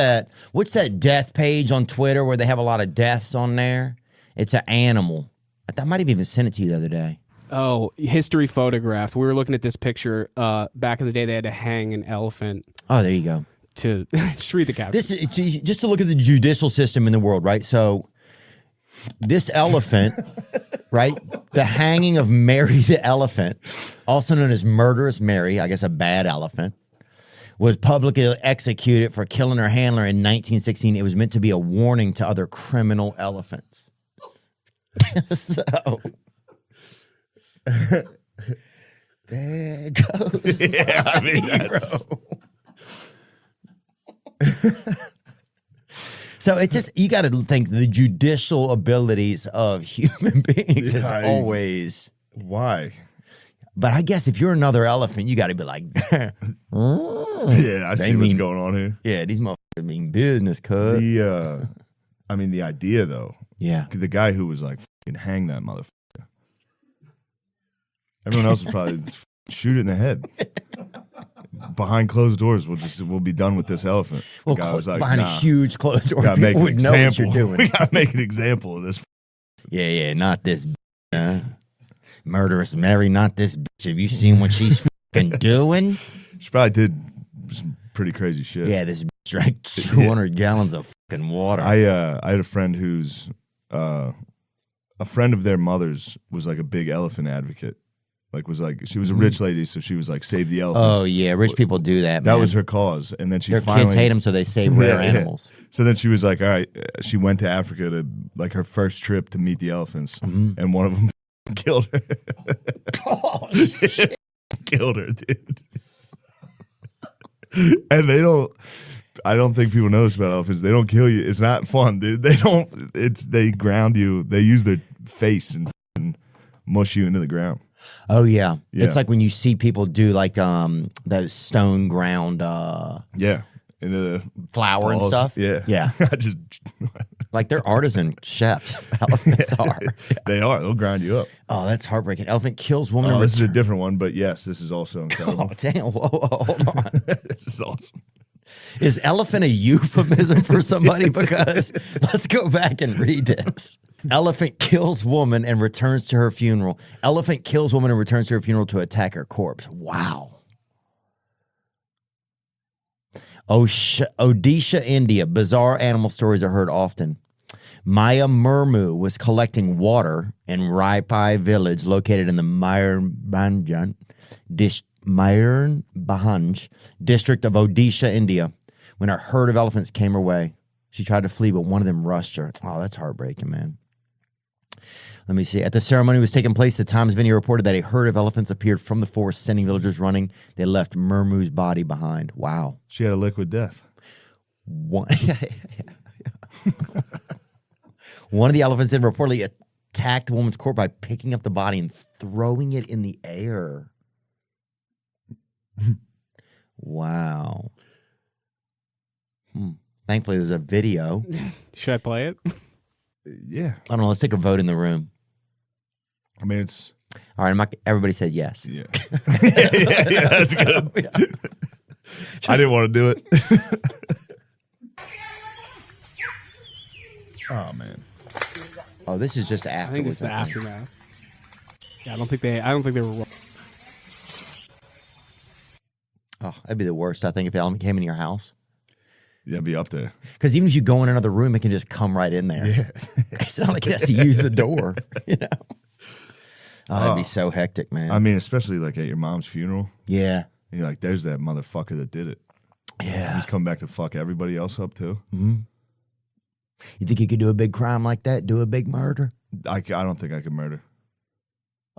what's that death page on Twitter where they have a lot of deaths on there? It's an animal. I might have even sent it to you the other day. Oh, history photographs. We were looking at this picture. Back in the day, they had to hang an elephant. Oh, there you go. To just read the caption. This is just to look at the judicial system in the world, right? So this elephant, right? The hanging of Mary the elephant, also known as Murderous Mary, I guess a bad elephant, was publicly executed for killing her handler in 1916. It was meant to be a warning to other criminal elephants. So there goes. Yeah, I mean, that's... So it just, you got to think the judicial abilities of human beings is always. Why? But I guess if you're another elephant, you got to be like, Yeah, I see what's going on here. Yeah, these motherfuckers mean business, cuz. The idea though. Yeah. The guy who was like, fucking hang that motherfucker. Everyone else would probably shoot it in the head. Behind closed doors, we'll be done with this elephant. The guy was like, behind a huge closed door, gotta people would know what you're doing. We gotta make an example of this. Yeah, not this murderous Mary, not this bitch. Have you seen what she's fucking doing? She probably did some pretty crazy shit. Yeah, this bitch drank 200 gallons of fucking water. I had a friend who's a friend of their mother's was like a big elephant advocate. She was a rich lady, so she was like, save the elephants. Oh yeah, rich people do that. That man. was her cause, and then Their kids hate them, so they save rare animals. So then she was like, all right, she went to Africa to like her first trip to meet the elephants, and one of them killed her. Oh shit! Killed her, dude. And I don't think people know this about elephants. They don't kill you. It's not fun, dude. They ground you. They use their face and mush you into the ground. Oh yeah. It's like when you see people do like those stone ground into the flour and balls. stuff. Yeah. I just like they're artisan chefs. Elephants are. They are. They'll grind you up. Oh, that's heartbreaking. Elephant kills woman. Oh, this is a different one, but yes, this is also incredible. Oh damn! Whoa, hold on. This is awesome. Is elephant a euphemism for somebody? Because let's go back and read this. Elephant kills woman and returns to her funeral. Elephant kills woman and returns to her funeral to attack her corpse. Wow. Odisha, India. Bizarre animal stories are heard often. Maya Murmu was collecting water in Raipai village located in the Mayurbhanj district of Odisha, India, when a herd of elephants came her way. She tried to flee, but one of them rushed her. Oh, that's heartbreaking, man. Let me see. At the ceremony was taking place, the Times video reported that a herd of elephants appeared from the forest, sending villagers running. They left Murmu's body behind. Wow. She had a liquid death. One of the elephants then reportedly attacked the woman's corpse by picking up the body and throwing it in the air. Wow. Thankfully, there's a video. Should I play it? Yeah. I don't know. Let's take a vote in the room. I mean, it's... All right, everybody said yes. Yeah. yeah, that's good. I didn't want to do it. Oh, man. Oh, this is just after. I think it's the aftermath. Yeah, I don't think they were. Oh, that'd be the worst, I think, if Alan came in your house. Yeah, be up there. Because even if you go in another room, it can just come right in there. Yeah. It's not like it has to use the door, you know? Oh, that'd be so hectic, man. I mean, especially like at your mom's funeral. Yeah. And you're like, there's that motherfucker that did it. Yeah. He's come back to fuck everybody else up, too. Mm-hmm. You think you could do a big crime like that? Do a big murder? I don't think I could murder.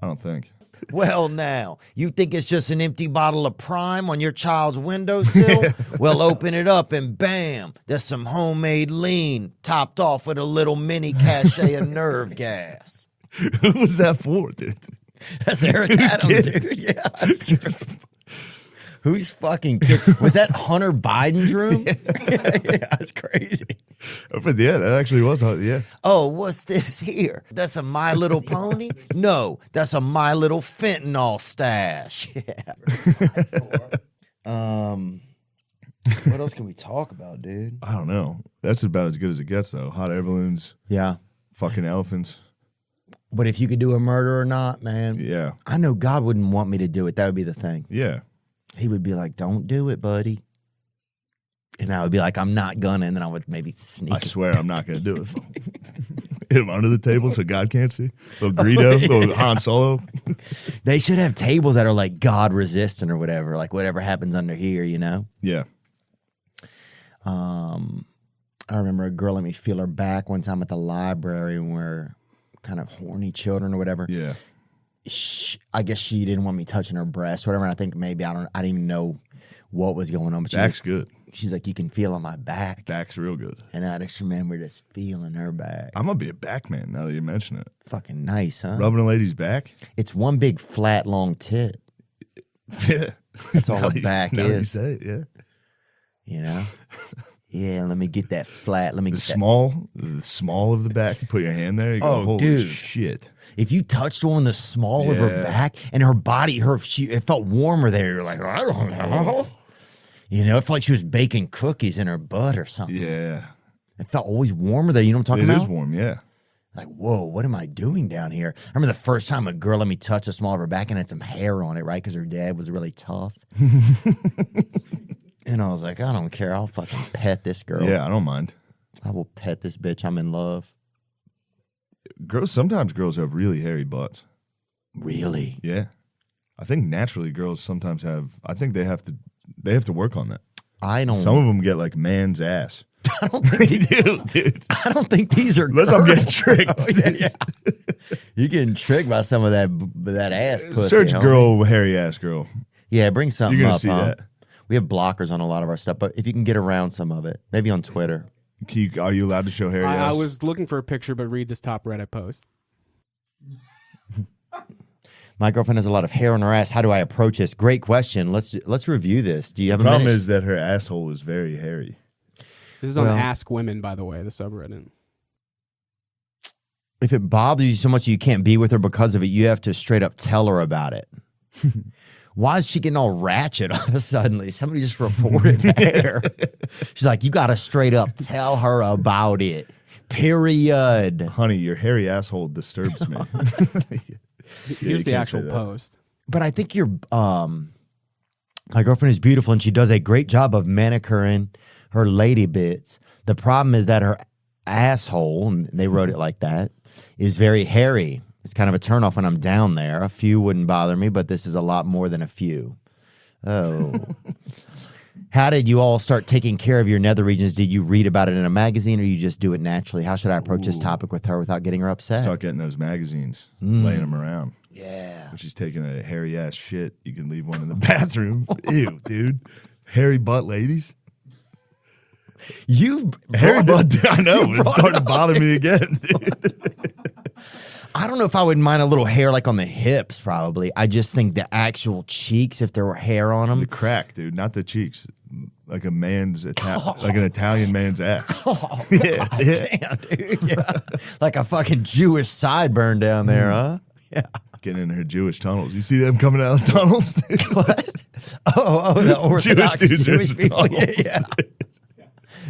I don't think. Well, now, you think it's just an empty bottle of Prime on your child's windowsill? Well, open it up and bam, there's some homemade lean topped off with a little mini cachet of nerve gas. Who was that for, dude? That's Eric Adams, dude. Yeah, that's true. Who's fucking kid? Was that Hunter Biden's room? Yeah, that's crazy. Yeah, that actually was. Yeah. Oh, what's this here? That's a My Little Pony? No, that's a My Little Fentanyl stash. Yeah. What else can we talk about, dude? I don't know. That's about as good as it gets, though. Hot air balloons. Yeah. Fucking elephants. But if you could do a murder or not, man. Yeah. I know God wouldn't want me to do it. That would be the thing. Yeah. He would be like, don't do it, buddy. And I would be like, I'm not gonna. And then I would maybe sneak I swear I'm not going to do it. Hit him under the table so God can't see. Little Greedo, little Han Solo. They should have tables that are like God resistant or whatever. Like whatever happens under here, you know? Yeah. I remember a girl let me feel her back one time at the library when we're kind of horny children or whatever. Yeah. I guess she didn't want me touching her breast or whatever. And I think maybe I didn't even know what was going on. But Back's good. she's like, you can feel on my back. Back's real good. And I just remember just feeling her back. I'm going to be a back man now that you mention it. Fucking nice, huh? Rubbing a lady's back? It's one big flat, long tit. Yeah. That's all a back now is. You say it, yeah. You know? Yeah, let me get that flat. Let me The get small of the back. You put your hand there. You go, holy dude. shit. If you touched on the small of her back and her body, it felt warmer there. You're like, I don't know. You know, it felt like she was baking cookies in her butt or something. Yeah. It felt always warmer there. You know what I'm talking about? It is warm, yeah. Like, whoa, what am I doing down here? I remember the first time a girl let me touch the small of her back and had some hair on it, right? Because her dad was really tough. And I was like, I don't care. I'll fucking pet this girl. Yeah, I don't mind. I will pet this bitch. I'm in love. Sometimes girls have really hairy butts. Really? Yeah. I think naturally girls sometimes I think they have to work on that. Some of them get like man's ass. I don't think they do, dude. I don't think these are Unless I'm getting tricked. Yeah. You're getting tricked by some of that ass pussy. Search girl, hairy ass girl. Yeah, bring something You're gonna up, see that. We have blockers on a lot of our stuff, but if you can get around some of it, maybe on Twitter. Are you allowed to show hairy ass? I was looking for a picture, but read this top Reddit post. My girlfriend has a lot of hair on her ass. How do I approach this? Great question. Let's review this. Do you have The a minute? problem is that her asshole is very hairy. This is on Ask Women, by the way, the subreddit. If it bothers you so much you can't be with her because of it, you have to straight up tell her about it. Why is she getting all ratchet suddenly? Somebody just reported hair. She's like, you got to straight up tell her about it. Period. Honey, your hairy asshole disturbs me. Here's the actual post. But I think my girlfriend is beautiful and she does a great job of manicuring her lady bits. The problem is that her asshole, and they wrote it like that, is very hairy. It's kind of a turnoff when I'm down there. A few wouldn't bother me, but this is a lot more than a few. Oh. How did you all start taking care of your nether regions? Did you read about it in a magazine or you just do it naturally? How should I approach this topic with her without getting her upset? Start getting those magazines, laying them around. Yeah. When she's taking a hairy ass shit, you can leave one in the bathroom. Ew, dude. Hairy butt ladies. Hairy butt, I know. It's starting to bother me again, dude. I don't know if I would mind a little hair like on the hips, probably. I just think the actual cheeks, if there were hair on them. The crack, dude, not the cheeks. Like a man's, like an Italian man's ass. Oh, yeah, damn, dude. Yeah. Like a fucking Jewish sideburn down there, huh? Yeah. Getting in her Jewish tunnels. You see them coming out of the tunnels? Dude? What? Oh, the Orthodox Jewish people. Yeah.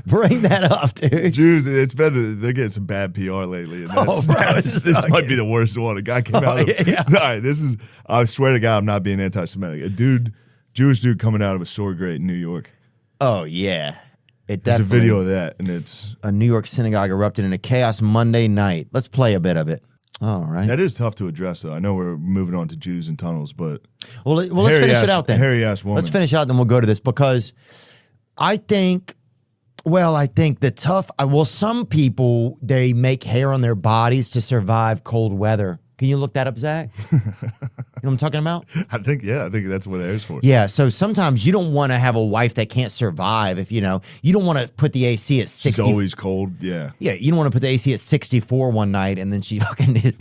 Bring that up, dude. Jews, it's better. They're getting some bad PR lately. And this might be the worst one. A guy came out of. Yeah. All right, I swear to God, I'm not being anti-Semitic. Jewish dude coming out of a sword grate in New York. Oh, yeah. There's a video of that, and it's. A New York synagogue erupted into chaos Monday night. Let's play a bit of it. All right. That is tough to address, though. I know we're moving on to Jews and tunnels, but. Well, let's finish it out then. Hairy ass woman. Let's finish out, then we'll go to this because I think some people, they make hair on their bodies to survive cold weather. Can you look that up, Zach? You know what I'm talking about? I think that's what it is for. Yeah, so sometimes you don't want to have a wife that can't survive if, you don't want to put the AC at 60. It's always cold, yeah. Yeah, you don't want to put the AC at 64 one night and then she's fucking dead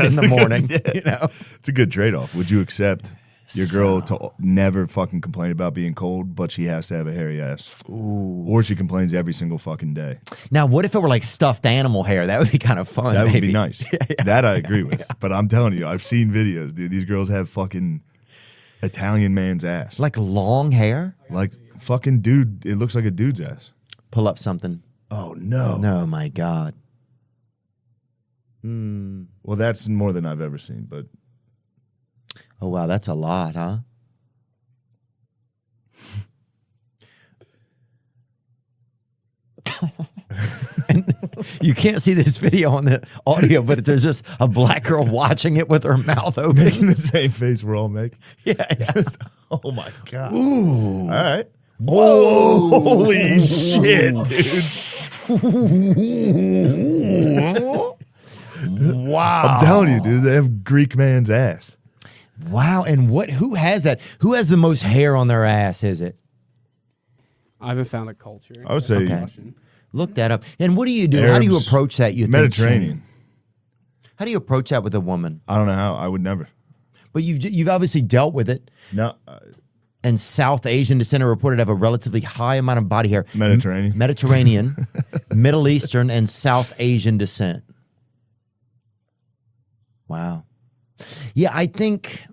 in the morning, It's a good trade-off. Would you accept your girl to never fucking complain about being cold, but she has to have a hairy ass? Ooh. Or she complains every single fucking day. Now, what if it were like stuffed animal hair? That would be kind of fun. That would be nice. Yeah. That I agree with. Yeah. But I'm telling you, I've seen videos, dude. These girls have fucking Italian man's ass. Like long hair? Like fucking dude. It looks like a dude's ass. Pull up something. Oh, no. No, my God. Well, that's more than I've ever seen, but. Oh, wow, that's a lot, huh? And you can't see this video on the audio, but there's just a black girl watching it with her mouth open. Making the same face we're all making. Yeah. Oh, my God. Ooh. All right. Whoa. Holy shit, dude. Wow. I'm telling you, dude, they have Greek man's ass. Wow, and who has that? Who has the most hair on their ass, is it? I haven't found a culture. I would say Okay. Look that up. And what do you do? How do you Arabs, approach that? You think, Mediterranean. Shane? How do you approach that with a woman? I don't know how. I would never. But you've obviously dealt with it. No, And South Asian descent are reported to have a relatively high amount of body hair. Mediterranean. Mediterranean, Middle Eastern, and South Asian descent. Wow. Yeah, I think,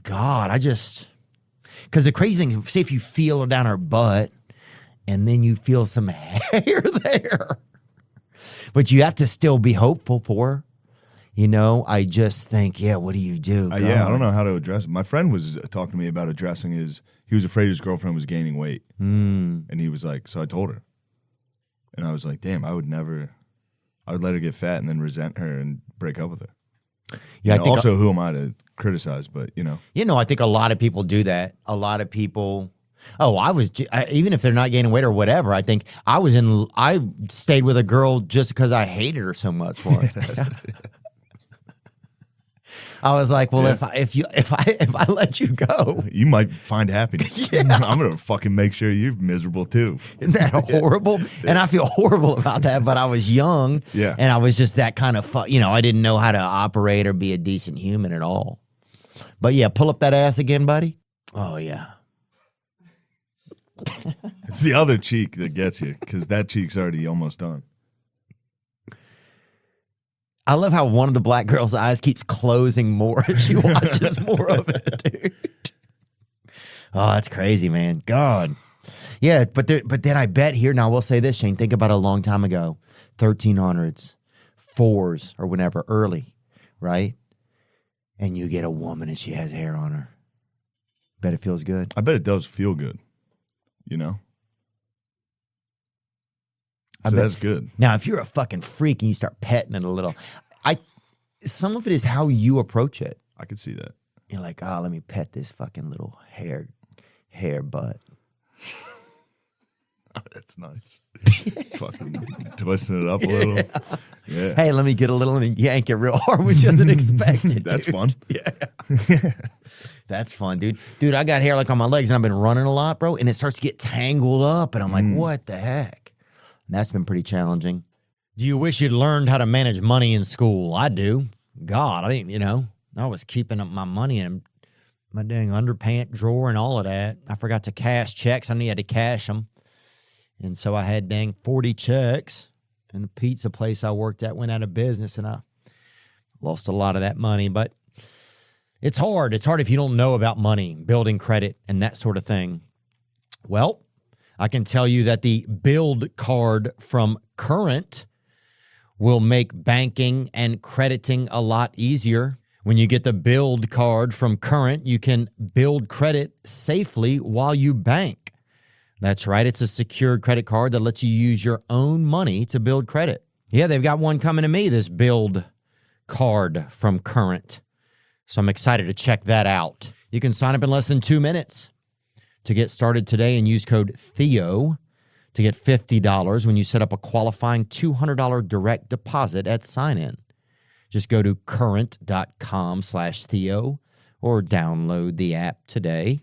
God, because the crazy thing is, say if you feel her down her butt and then you feel some hair there, but you have to still be hopeful for her. You know, I just think, yeah, what do you do? Yeah, I don't know how to address it. My friend was talking to me about addressing he was afraid his girlfriend was gaining weight. And he was like, so I told her. And I was like, damn, I would let her get fat and then resent her and break up with her. Yeah, You know, also, who am I to criticize? But, I think a lot of people do that. A lot of people. Even if they're not gaining weight or whatever, I think I stayed with a girl just because I hated her so much once. I was like, well, if I let you go, you might find happiness. I'm going to fucking make sure you're miserable too. isn't that horrible? And I feel horrible about that, but I was young. Yeah. And I was just that kind of, I didn't know how to operate or be a decent human at all. But yeah, pull up that ass again, buddy. Oh, yeah. It's the other cheek that gets you because that cheek's already almost done. I love how one of the black girl's eyes keeps closing more as she watches more of it, dude. Oh, that's crazy, man. God. Yeah, but then I bet here, now I will say this, Shane, think about a long time ago, 1300s, 4s or whenever, early, right? And you get a woman and she has hair on her. Bet it feels good. I bet it does feel good, So that's good. Now, if you're a fucking freak and you start petting it a little, some of it is how you approach it. I could see that. You're like, oh, let me pet this fucking little hair butt. Oh, that's nice. It's fucking twisting it up a little. Yeah. Hey, let me get a little and yank it real hard, which isn't expected. That's dude. fun. Yeah. That's fun, dude. Dude, I got hair like on my legs and I've been running a lot, bro, and it starts to get tangled up and I'm like, what the heck? And that's been pretty challenging. Do you wish you'd learned how to manage money in school? I do. God, I didn't, I was keeping up my money in my dang underpant drawer and all of that. I forgot to cash checks. I had to cash them. And so I had dang 40 checks. And the pizza place I worked at went out of business and I lost a lot of that money. But it's hard. It's hard if you don't know about money, building credit, and that sort of thing. Well, I can tell you that the Build card from Current will make banking and crediting a lot easier. When you get the Build card from Current, you can build credit safely while you bank. That's right. It's a secured credit card that lets you use your own money to build credit. Yeah, they've got one coming to me, this Build card from Current. So I'm excited to check that out. You can sign up in less than 2 minutes to get started today and use code Theo to get $50 when you set up a qualifying $200 direct deposit at sign-in. Just go to current.com/Theo or download the app today.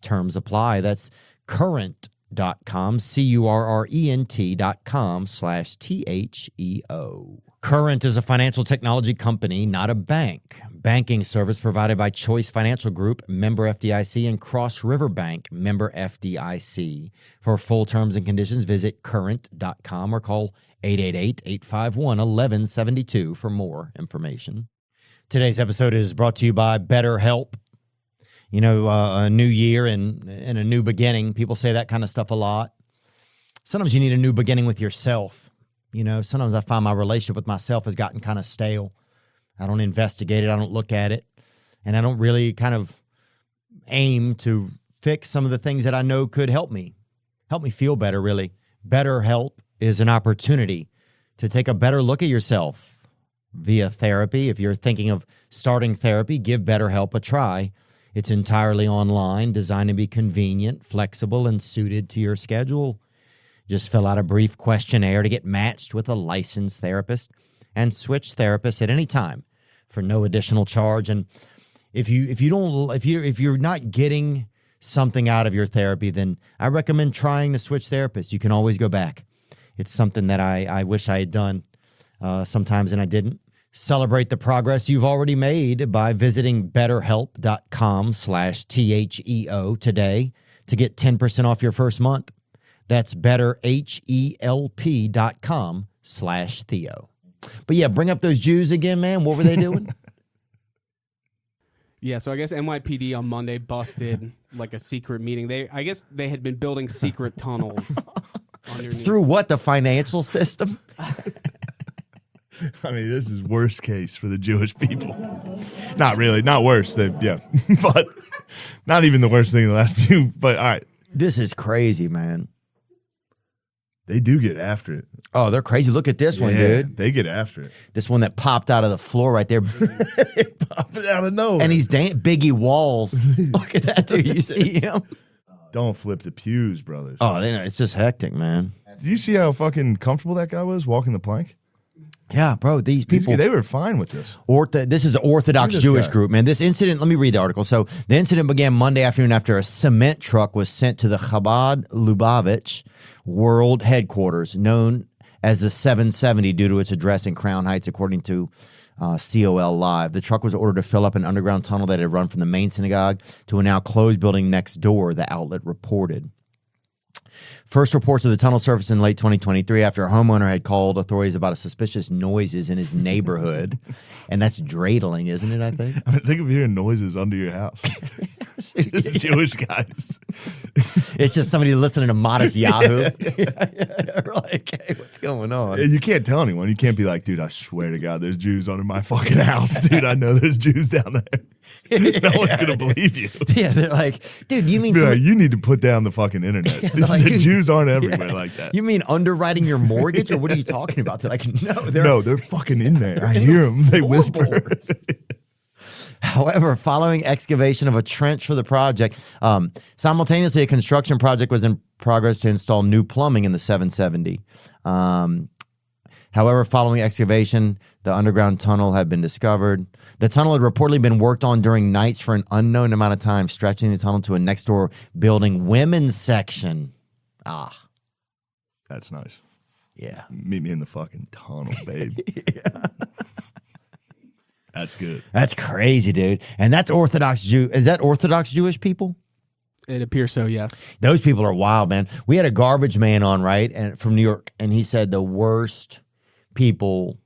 Terms apply. That's current.com, current.com/THEO. Current is a financial technology company, not a bank. Banking service provided by Choice Financial Group, member FDIC, and Cross River Bank, member FDIC. For full terms and conditions, visit current.com or call 888-851-1172 for more information. Today's episode is brought to you by BetterHelp. A new year and a new beginning. People say that kind of stuff a lot. Sometimes you need a new beginning with yourself. Sometimes I find my relationship with myself has gotten kind of stale. I don't investigate it. I don't look at it. And I don't really kind of aim to fix some of the things that I know could help me feel better, really. BetterHelp is an opportunity to take a better look at yourself via therapy. If you're thinking of starting therapy, give BetterHelp a try. It's entirely online, designed to be convenient, flexible, and suited to your schedule. Just fill out a brief questionnaire to get matched with a licensed therapist and switch therapists at any time for no additional charge. And if you're not getting something out of your therapy, then I recommend trying to switch therapists. You can always go back. It's something that I wish I had done sometimes and I didn't. Celebrate the progress you've already made by visiting betterhelp.com/THEO today to get 10% off your first month. That's betterhelp.com/Theo. But yeah, bring up those Jews again, man. What were they doing? Yeah, so I guess NYPD on Monday busted like a secret meeting. I guess they had been building secret tunnels underneath. Through what? The financial system? I mean, this is worst case for the Jewish people. Not really, not worse. But not even the worst thing in the last few. But all right, This is crazy, man. they do get after it. Oh, they're crazy. Look at this one, Yeah, dude. they get after it. This one that popped out of the floor right there. Pop it out of nowhere. And he's Biggie Walls. Look at that, dude. You see him? Don't flip the pews, brothers. Oh, it's just hectic, man. Do you see how fucking comfortable that guy was walking the plank? Yeah, bro. These people. They were fine with this. This is an Orthodox Look at this Jewish guy. group, man. This incident, let me read the article. So the incident began Monday afternoon after a cement truck was sent to the Chabad Lubavitch World Headquarters, known as the 770 due to its address in Crown Heights, according to COL Live. The truck was ordered to fill up an underground tunnel that had run from the main synagogue to a now closed building next door, the outlet reported. First reports of the tunnel surfaced in late 2023 after a homeowner had called authorities about suspicious noises in his neighborhood. And that's dreidling, isn't it, I think? I mean, think of hearing noises under your house. Just Jewish guys. It's just somebody listening to Modest Yahoo. We're like, hey, what's going on? You can't tell anyone. You can't be like, dude, I swear to God, there's Jews under my fucking house. Dude, I know there's Jews down there. No one's going to believe you. Yeah, they're like, dude, you mean... Be like, you need to put down the fucking internet. they're like, the dude, Jews aren't everywhere like that. You mean underwriting your mortgage, or what are you talking about? They're like, no, They're fucking in there. I hear them. They whisper. floorboards. However, following excavation of a trench for the project, simultaneously a construction project was in progress to install new plumbing in the 770. However, following excavation, the underground tunnel had been discovered. The tunnel had reportedly been worked on during nights for an unknown amount of time, stretching the tunnel to a next door building women's section. That's nice. Yeah. Meet me in the fucking tunnel, babe. That's good. That's crazy, dude. And that's Orthodox Jew. Is that Orthodox Jewish people? It appears so, yes. Those people are wild, man. We had a garbage man on, right, and from New York, and he said the worst people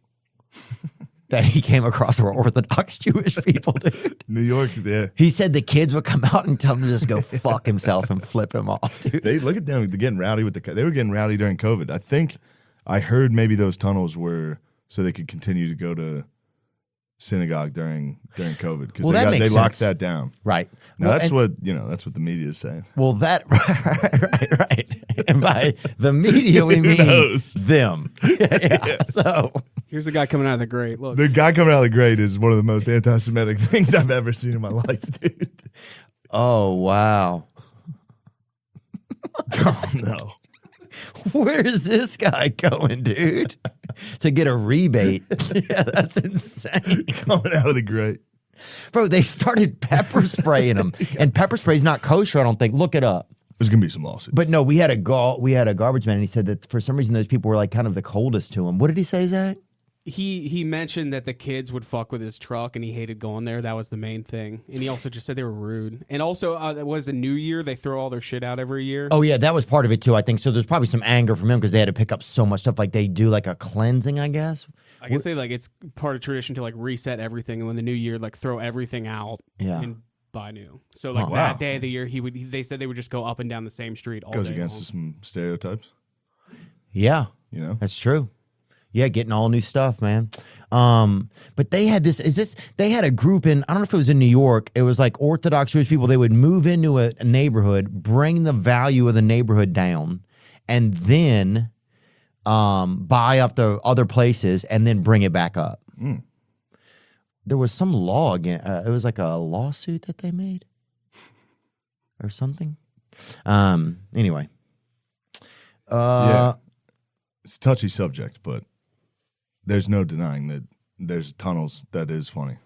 that he came across were Orthodox Jewish people, dude. New York, yeah. He said the kids would come out and tell him to just go fuck himself and flip him off, dude. They look at them. They're getting rowdy with they were getting rowdy during COVID. I think I heard maybe those tunnels were so they could continue to go to synagogue during COVID because they locked that down. Right. Now Well, that's what the media is saying. Well, right. And by the media, we mean knows? them. Yeah. So Here's a guy coming out of the grate. Look. The guy coming out of the grate is one of the most anti-Semitic things I've ever seen in my life, dude. oh, wow. Oh no. Where is this guy going, dude? To get a rebate. Yeah, that's insane. Coming out of the grate. Bro, they started pepper spraying him. And pepper spray's not kosher, I don't think. Look it up. There's gonna be some lawsuits. But no, we had a garbage man, and he said that for some reason those people were like kind of the coldest to him. What did he say, Zach? He mentioned that the kids would fuck with his truck and he hated going there. That was the main thing. And he also just said they were rude. And also, it was a New Year. They throw all their shit out every year. Oh, yeah, that was part of it, too, I think. So there's probably some anger from him because they had to pick up so much stuff. Like they do like a cleansing, I guess. I guess it's part of tradition to like reset everything. And when the New Year, like throw everything out and buy new. So like that day of the year, they said they would just go up and down the same street all Goes day against long. some stereotypes. Yeah. You know? That's true. Yeah, getting all new stuff, man. But they had they had a group in, I don't know if it was in New York, it was like Orthodox Jewish people. They would move into a neighborhood, bring the value of the neighborhood down, and then buy up the other places and then bring it back up. There was some law again. It was like a lawsuit that they made or something. Anyway. Yeah. It's a touchy subject, but there's no denying that there's tunnels that is funny.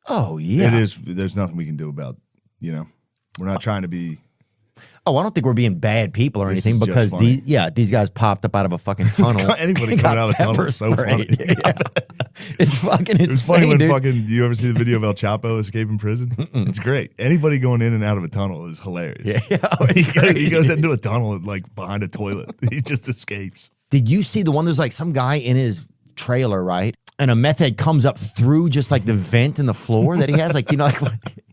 Oh, yeah. It is. There's nothing we can do about, you know. We're not trying to be. Oh, I don't think we're being bad people or This anything is because just these guys popped up out of a fucking tunnel. Anybody coming out of a tunnel is so funny. Yeah. It's fucking insane. It's funny when dude. fucking. You ever see the video of El Chapo escaping prison? It's great. Anybody going in and out of a tunnel is hilarious. Yeah, He goes into a tunnel like behind a toilet. He just escapes. Did you see the one? There's like some guy in his trailer, right? And a meth head comes up through just like the vent in the floor that he has, like like.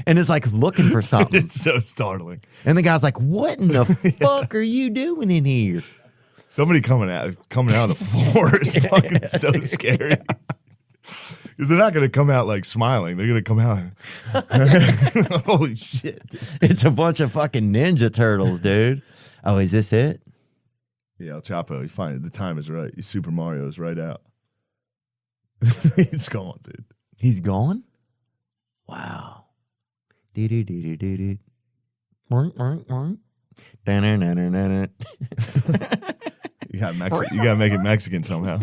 And it's like looking for something. It's so startling. And the guy's like, "What in the fuck are you doing in here?" Somebody coming out of the floor is fucking so scary. Because they're not going to come out like smiling. They're going to come out. Holy shit. It's a bunch of fucking Ninja Turtles, dude. Oh, is this it? Yeah, El Chapo. You find it. The time is right. Super Mario is right out. He's gone, dude. He's gone? Wow. You gotta make it Mexican somehow.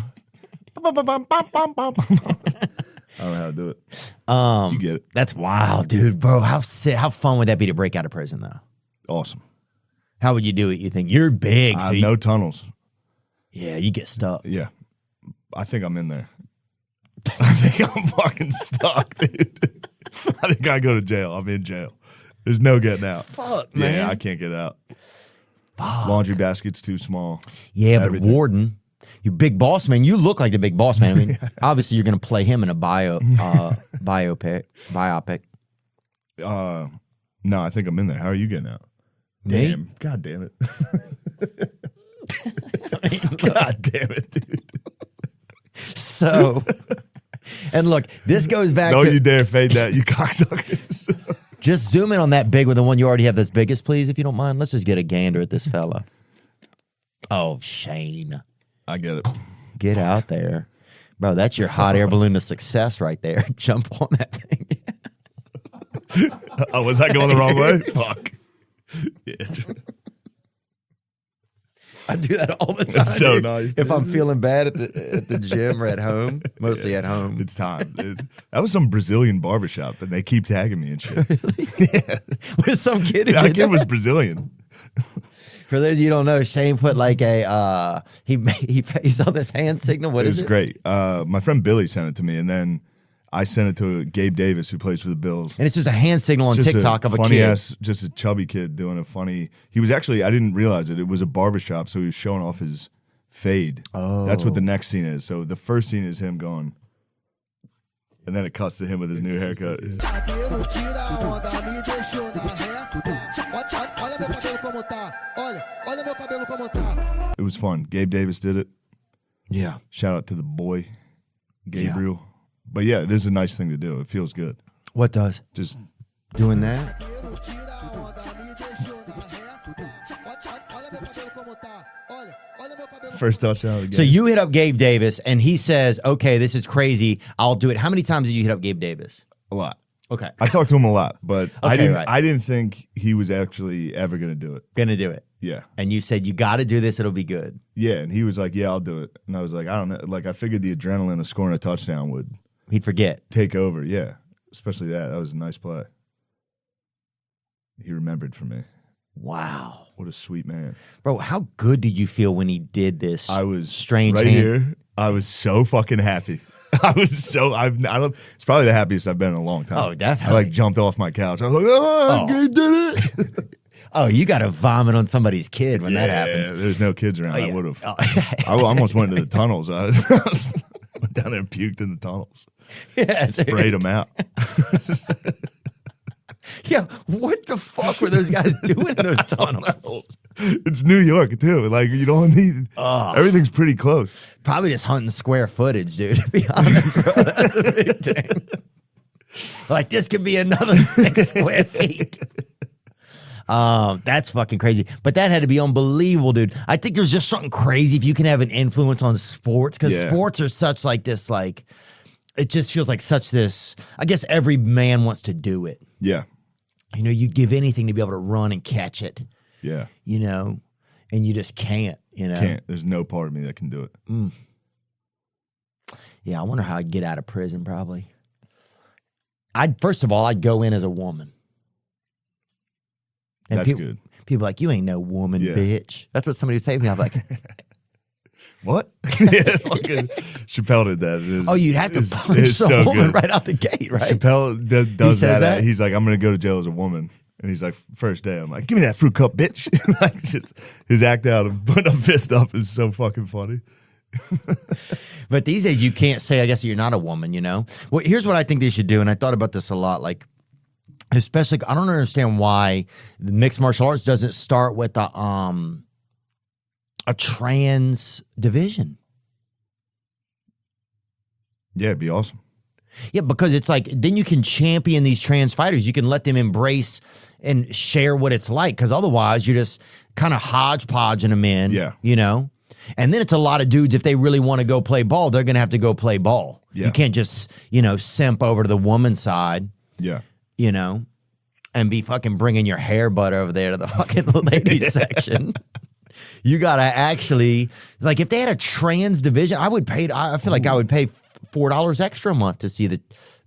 I don't know how to do it. You get it. That's wild, dude, bro. How fun would that be to break out of prison, though? Awesome. How would you do it? You think you're big? So no tunnels. Yeah, you get stuck. Yeah, I think I'm in there. I think I'm fucking stuck, dude. I think I go to jail. I'm in jail. There's no getting out. Fuck, man. Yeah, I can't get out. Fuck. Laundry basket's too small. Yeah, everything. But Warden, you big boss man, you look like the big boss man. I mean, obviously you're going to play him in a biopic. No, I think I'm in there. How are you getting out? Me? Damn. God damn it. God damn it, dude. So, and look, this goes back Don't to... you dare fade that, you cocksuckers. Just zoom in on that big with the one you already have that's biggest, please, if you don't mind. Let's just get a gander at this fella. Oh, Shane. I get it. Get out there. Bro, that's your hot air balloon of success right there. Jump on that thing. Oh, was I going the wrong way? Fuck. Yeah. I do that all the time. That's so dude. nice. If I'm feeling bad at the gym or at home, mostly at home. It's time, dude. That was some Brazilian barbershop, and they keep tagging me and shit. Really? Yeah. With some kid. That kid was Brazilian. For those of you who don't know, Shane put like a he saw this hand signal. What is it? It was great. My friend Billy sent it to me, and then I sent it to Gabe Davis, who plays for the Bills. And it's just a hand signal on just TikTok of a funny kid. Ass, just a chubby kid doing a funny. He was actually, I didn't realize it. It was a barbershop, so he was showing off his fade. Oh. That's what the next scene is. So the first scene is him going, and then it cuts to him with his new haircut. It was fun. Gabe Davis did it. Yeah. Shout out to the boy, Gabriel. Yeah. But yeah, it is a nice thing to do. It feels good. What does? Just doing that. First touchdown of the game. So you hit up Gabe Davis, and he says, "Okay, this is crazy. I'll do it." How many times did you hit up Gabe Davis? A lot. Okay. I talked to him a lot, but okay, I didn't think he was actually ever going to do it. Going to do it. Yeah. And you said, "You got to do this. It'll be good." Yeah, and he was like, "Yeah, I'll do it." And I was like, "I don't know." Like, I figured the adrenaline of scoring a touchdown would he'd forget. Take over, yeah. Especially that. That was a nice play. He remembered for me. Wow. What a sweet man. Bro, how good did you feel when he did this? I was strange right here. I was so fucking happy. I was so it's probably the happiest I've been in a long time. Oh, definitely. I like jumped off my couch. I was like, he did it. Oh, you got to vomit on somebody's kid when that happens. There's no kids around. I would have. I almost went into the tunnels. I went down there and puked in the tunnels. Yeah, sprayed them out. Yeah, what the fuck were those guys doing in those tunnels? It's New York too. Like you don't need. Everything's pretty close. Probably just hunting square footage, dude. To be honest, bro, that's a big thing. Like this could be another 6 square feet. That's fucking crazy. But that had to be unbelievable, dude. I think there's just something crazy if you can have an influence on sports because sports are such like this. Like it just feels like such this. I guess every man wants to do it. Yeah. You know, you give anything to be able to run and catch it. Yeah. You know, and you just can't, you know. Can't. There's no part of me that can do it. Yeah, I wonder how I'd get out of prison probably. First of all, I'd go in as a woman. And That's good. People are like, you ain't no woman, bitch. That's what somebody would say to me. I'm like, what? Fucking Chappelle did that. You'd have to punch the woman right out the gate, right? Chappelle does that. He's like, I'm going to go to jail as a woman. And he's like, first day, I'm like, give me that fruit cup, bitch. Like, just his act out of putting a fist up is so fucking funny. But these days, you can't say, I guess, you're not a woman, you know? Well, here's what I think they should do, and I thought about this a lot, like, especially, I don't understand why the mixed martial arts doesn't start with a trans division. Yeah, it'd be awesome. Yeah, because it's like, then you can champion these trans fighters. You can let them embrace and share what it's like, because otherwise you're just kind of hodgepodging them in, you know? And then it's a lot of dudes, if they really want to go play ball, they're going to have to go play ball. Yeah. You can't just, you know, simp over to the woman's side. Yeah. You know? And be fucking bringing your hair butter over there to the fucking ladies section. You got to actually, like, if they had a trans division, I feel like I would pay $4 extra a month to see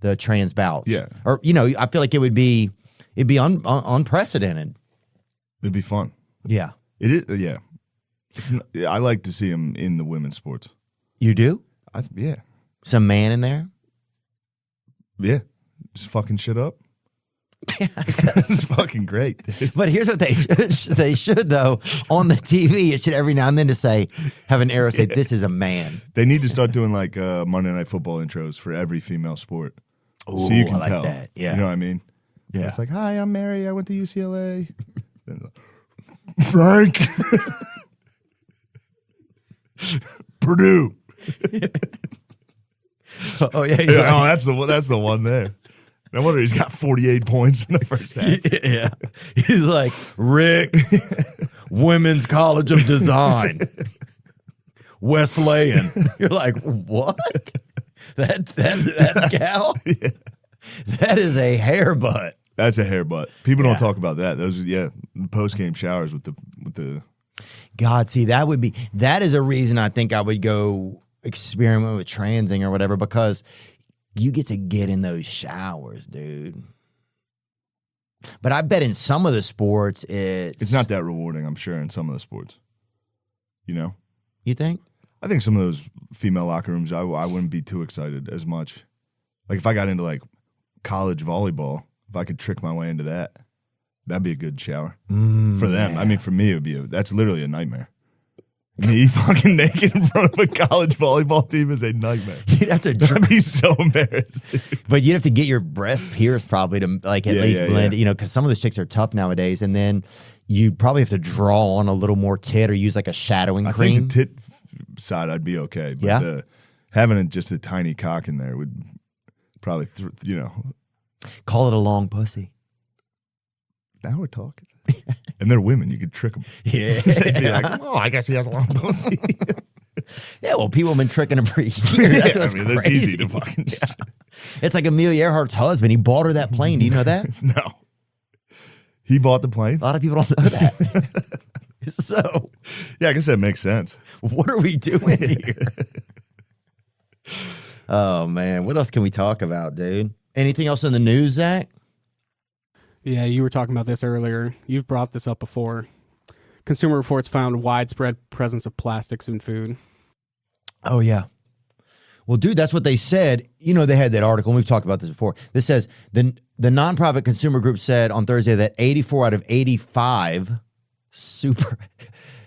the trans bouts. Yeah. Or, you know, I feel like it'd be unprecedented. It'd be fun. Yeah. It is, yeah. I like to see him in the women's sports. You do? Yeah. Some man in there? Yeah. Just fucking shit up. Yeah, it's fucking great. Dude. But here's what they should, though, on the TV, it should every now and then have an arrow say, this is a man. They need to start doing like Monday Night Football intros for every female sport. Ooh, so you can I like tell. That. Yeah. You know what I mean? Yeah. It's like, hi, I'm Mary. I went to UCLA. Frank. Purdue. Oh, yeah. He's like, that's the one there. No wonder he's got 48 points in the first half. Yeah. He's like, Rick, Women's College of Design, Wesleyan. You're like, what? That gal? Yeah. That is a hair butt. That's a hair butt. People don't talk about that. Those are, post-game showers with the God, see, that is a reason I think I would go experiment with transing or whatever, because you get to get in those showers, dude. But I bet in some of the sports, it's not that rewarding, I'm sure, in some of the sports. You know? You think? I think some of those female locker rooms, I wouldn't be too excited as much. Like, if I got into, like, college volleyball, if I could trick my way into that, that'd be a good shower. For them. Yeah. I mean, for me, that's literally a nightmare. Me fucking naked in front of a college volleyball team is a nightmare. You'd have to I'd be so embarrassed. Dude. But you'd have to get your breast pierced probably to like at least blend, you know, because some of the chicks are tough nowadays. And then you probably have to draw on a little more tit or use like a shadowing cream. I think the tit side I'd be okay. But having just a tiny cock in there would probably, Call it a long pussy. Now we're talking. And they're women. You could trick them. Yeah. They'd be like, I guess he has a long pussy. Yeah, well, people have been tricking him for years. That's crazy. That's easy to fucking It's like Amelia Earhart's husband. He bought her that plane. Do you know that? No. He bought the plane? A lot of people don't know that. So. Yeah, I guess that makes sense. What are we doing here? Oh, man. What else can we talk about, dude? Anything else in the news, Zach? Yeah, you were talking about this earlier. You've brought this up before. Consumer Reports found widespread presence of plastics in food. Oh, yeah. Well, dude, that's what they said. You know, they had that article, and we've talked about this before. This says the nonprofit consumer group said on Thursday that 84 out of 85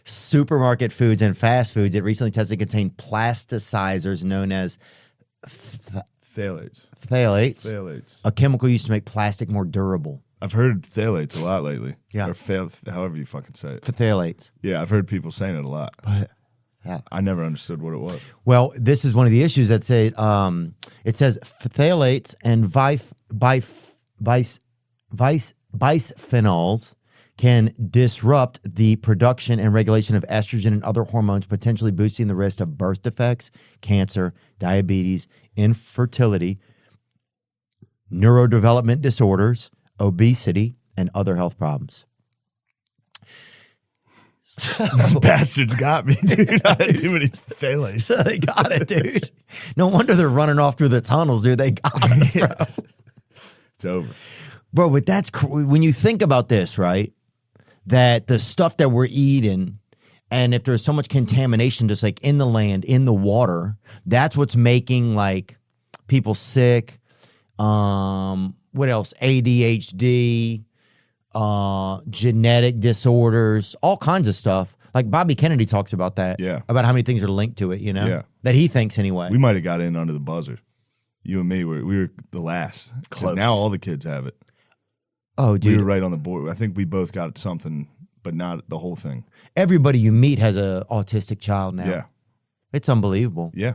supermarket foods and fast foods it recently tested contained plasticizers known as phthalates. Phthalates. A chemical used to make plastic more durable. I've heard phthalates a lot lately. Yeah. Or however you fucking say it. Phthalates. Yeah, I've heard people saying it a lot. But yeah. I never understood what it was. Well, this is one of the issues that say it says phthalates and bisphenols can disrupt the production and regulation of estrogen and other hormones, potentially boosting the risk of birth defects, cancer, diabetes, infertility, neurodevelopment disorders, obesity, and other health problems. Those bastards got me, dude. I had too many phthalates. They got it, dude. No wonder they're running off through the tunnels, dude. They got us, bro. It's over. Bro, but when you think about this, right? that the stuff that we're eating, and if there's so much contamination just like in the land, in the water, that's what's making like people sick. What else? ADHD, genetic disorders, all kinds of stuff. Like Bobby Kennedy talks about that. Yeah. About how many things are linked to it, you know? Yeah. That he thinks anyway. We might have got in under the buzzer. You and me, we were the last. Close. Now all the kids have it. Oh, dude. We were right on the board. I think we both got something, but not the whole thing. Everybody you meet has an autistic child now. Yeah. It's unbelievable. Yeah.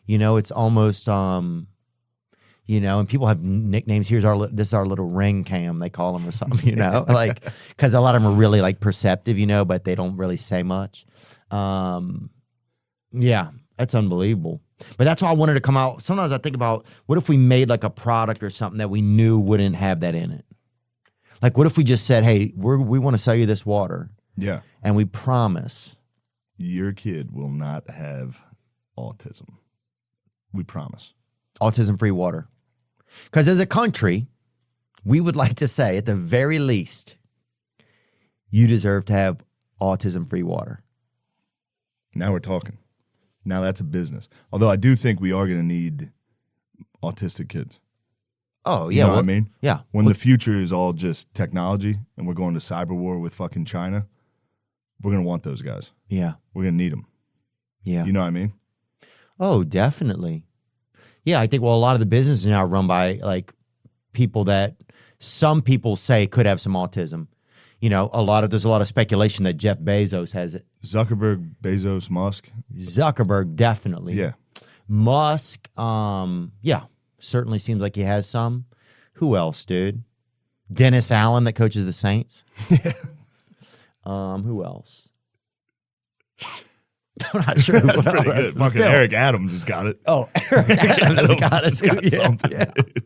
You know, it's almost, you know, and people have nicknames. This is our little ring cam, they call them or something, you know, like, because a lot of them are really like perceptive, you know, but they don't really say much. Yeah, that's unbelievable. But that's why I wanted to come out. Sometimes I think about, what if we made like a product or something that we knew wouldn't have that in it? Like, what if we just said, hey, we want to sell you this water. Yeah. And we promise your kid will not have autism. We promise. Autism-free water. Because as a country, we would like to say, at the very least, you deserve to have autism-free water. Now we're talking. Now that's a business. Although I do think we are going to need autistic kids. Oh, yeah. You know what I mean? Yeah. When the future is all just technology and we're going to cyber war with fucking China, we're going to want those guys. Yeah. We're going to need them. Yeah. You know what I mean? Oh, definitely. Yeah, I think, well, a lot of the businesses now are run by like people that some people say could have some autism. You know, there's a lot of speculation that Jeff Bezos has it. Zuckerberg, Bezos, Musk. Zuckerberg, definitely. Yeah. Musk, yeah, certainly seems like he has some. Who else, dude? Dennis Allen that coaches the Saints. Yeah. Who else? I'm not sure. That's pretty good. Fucking Still. Eric Adams has got it. Oh, Eric Adams got it. Got Dude. something, Yeah. dude.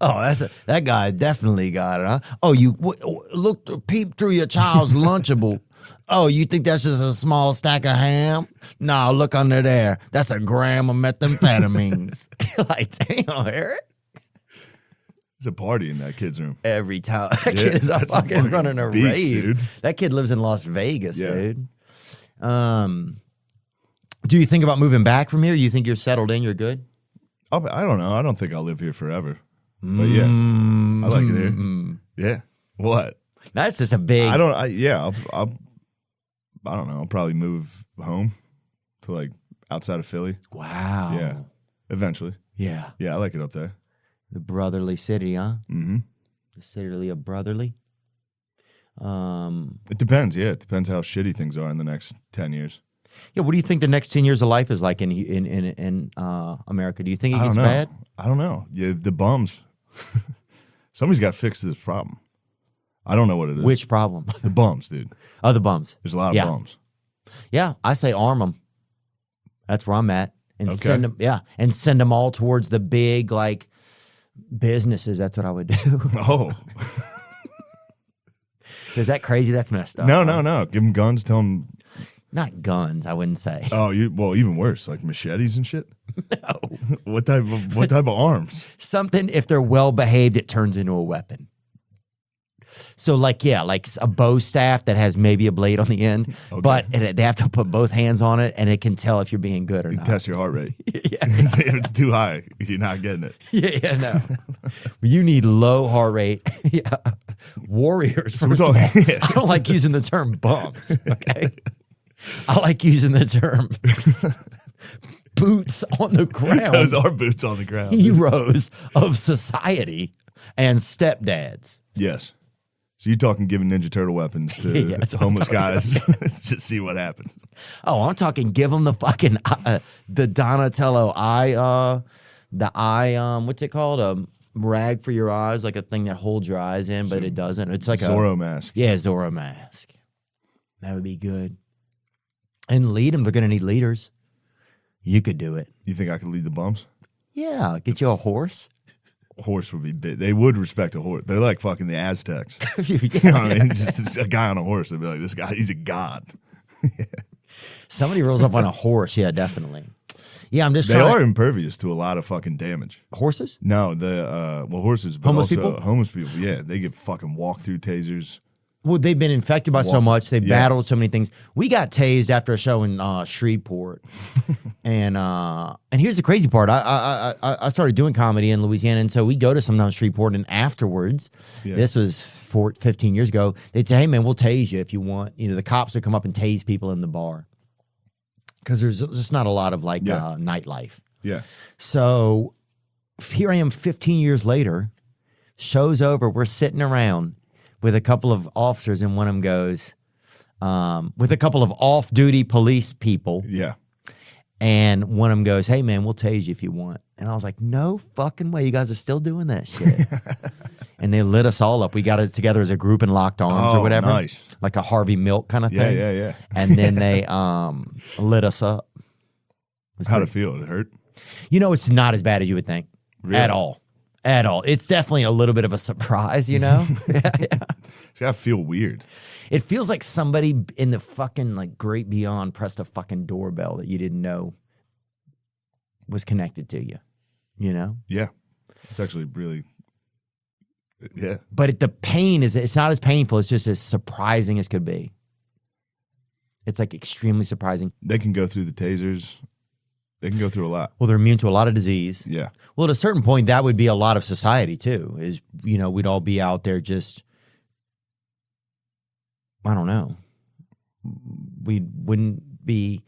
Oh, that guy definitely got it, huh? Oh, you look, peep through your child's Lunchable. Oh, you think that's just a small stack of ham? No, look under there. That's a gram of methamphetamines. Like, damn, Eric. It's a party in that kid's room. Every time. That kid is that's fucking running a beast, rave. dude. That kid lives in Las Vegas, Yeah. dude. Do you think about moving back from here? You think you're settled in? You're good? I don't know. I don't think I'll live here forever. But yeah, I like it here. Yeah. What? That's just a big. I don't know. I'll probably move home to like outside of Philly. Wow. Yeah. Eventually. Yeah. Yeah, I like it up there. The brotherly city, huh? Mm-hmm. The city of brotherly. It depends. Yeah, it depends how shitty things are in the next 10 years. Yeah. What do you think the next 10 years of life is like in America? Do you think it gets bad? I don't know. Yeah, the bums. Somebody's got to fix this problem. I don't know what it is. Which problem? The bums, dude. Oh, the bums. There's a lot of bums. Yeah, I say arm them. That's where I'm at, and Okay. send them. Yeah, and send them all towards the big like businesses. That's what I would do. Oh. Is that crazy? That's messed up. No. Give them guns. Tell them. Not guns. I wouldn't say. Oh, even worse, like machetes and shit. No. What type of arms? Something. If they're well behaved, it turns into a weapon. So like a bow staff that has maybe a blade on the end, Okay. but they have to put both hands on it, and it can tell if you're being good or not. Test your heart rate. Yeah. If it's too high, you're not getting it. Yeah, no. You need low heart rate. Yeah. Warriors. So we're First of talking- all, yeah. I don't like using the term bums. Okay. I like using the term boots on the ground. Those are boots on the ground. Heroes of society and stepdads. Yes. So you're talking giving Ninja Turtle weapons to Yeah, that's what I'm homeless guys. Let's just see what happens. Oh, I'm talking give them the fucking the Donatello what's it called? A rag for your eyes, like a thing that holds your eyes in, but it doesn't. It's like Zorro mask. Yeah, Zorro mask. That would be good. And lead them. They're going to need leaders. You could do it. You think I could lead the bums? Yeah, get you a horse. Horse would be big. They would respect a horse. They're like fucking the Aztecs. Yeah. You know what I mean? Just a guy on a horse. They'd be like, this guy, he's a god. Somebody rolls up on a horse. Yeah, definitely. Yeah, I'm just They trying are impervious to a lot of fucking damage. Horses? No, horses, but Homeless also people? homeless people. Yeah, they get fucking walk through tasers. Well, they've been infected by so much. They've battled so many things. We got tased after a show in Shreveport, and here's the crazy part. I started doing comedy in Louisiana, and so we go to sometimes Shreveport, and afterwards, this was 15 years ago. They'd say, "Hey, man, we'll tase you if you want." You know, the cops would come up and tase people in the bar because there's just not a lot of like nightlife. Yeah. So here I am, 15 years later. Show's over. We're sitting around with a couple of officers, and one of them goes, with a couple of off-duty police people. Yeah. And one of them goes, "Hey, man, we'll tase you if you want." And I was like, no fucking way. You guys are still doing that shit. And they lit us all up. We got it together as a group and locked arms or whatever. Nice. Like a Harvey Milk kind of thing. Yeah. And then they lit us up. How'd it feel? Did it hurt? You know, it's not as bad as you would think. Really? At all. It's definitely a little bit of a surprise, you know? Yeah. It's gotta feel weird. It feels like somebody in the fucking like great beyond pressed a fucking doorbell that you didn't know was connected to you, you know? Yeah. It's actually really, yeah. But the pain it's not as painful. It's just as surprising as could be. It's like extremely surprising. They can go through the tasers. They can go through a lot. Well, they're immune to a lot of disease. Yeah. Well, at a certain point, that would be a lot of society too. Is, you know, we'd all be out there just, I don't know. You'd be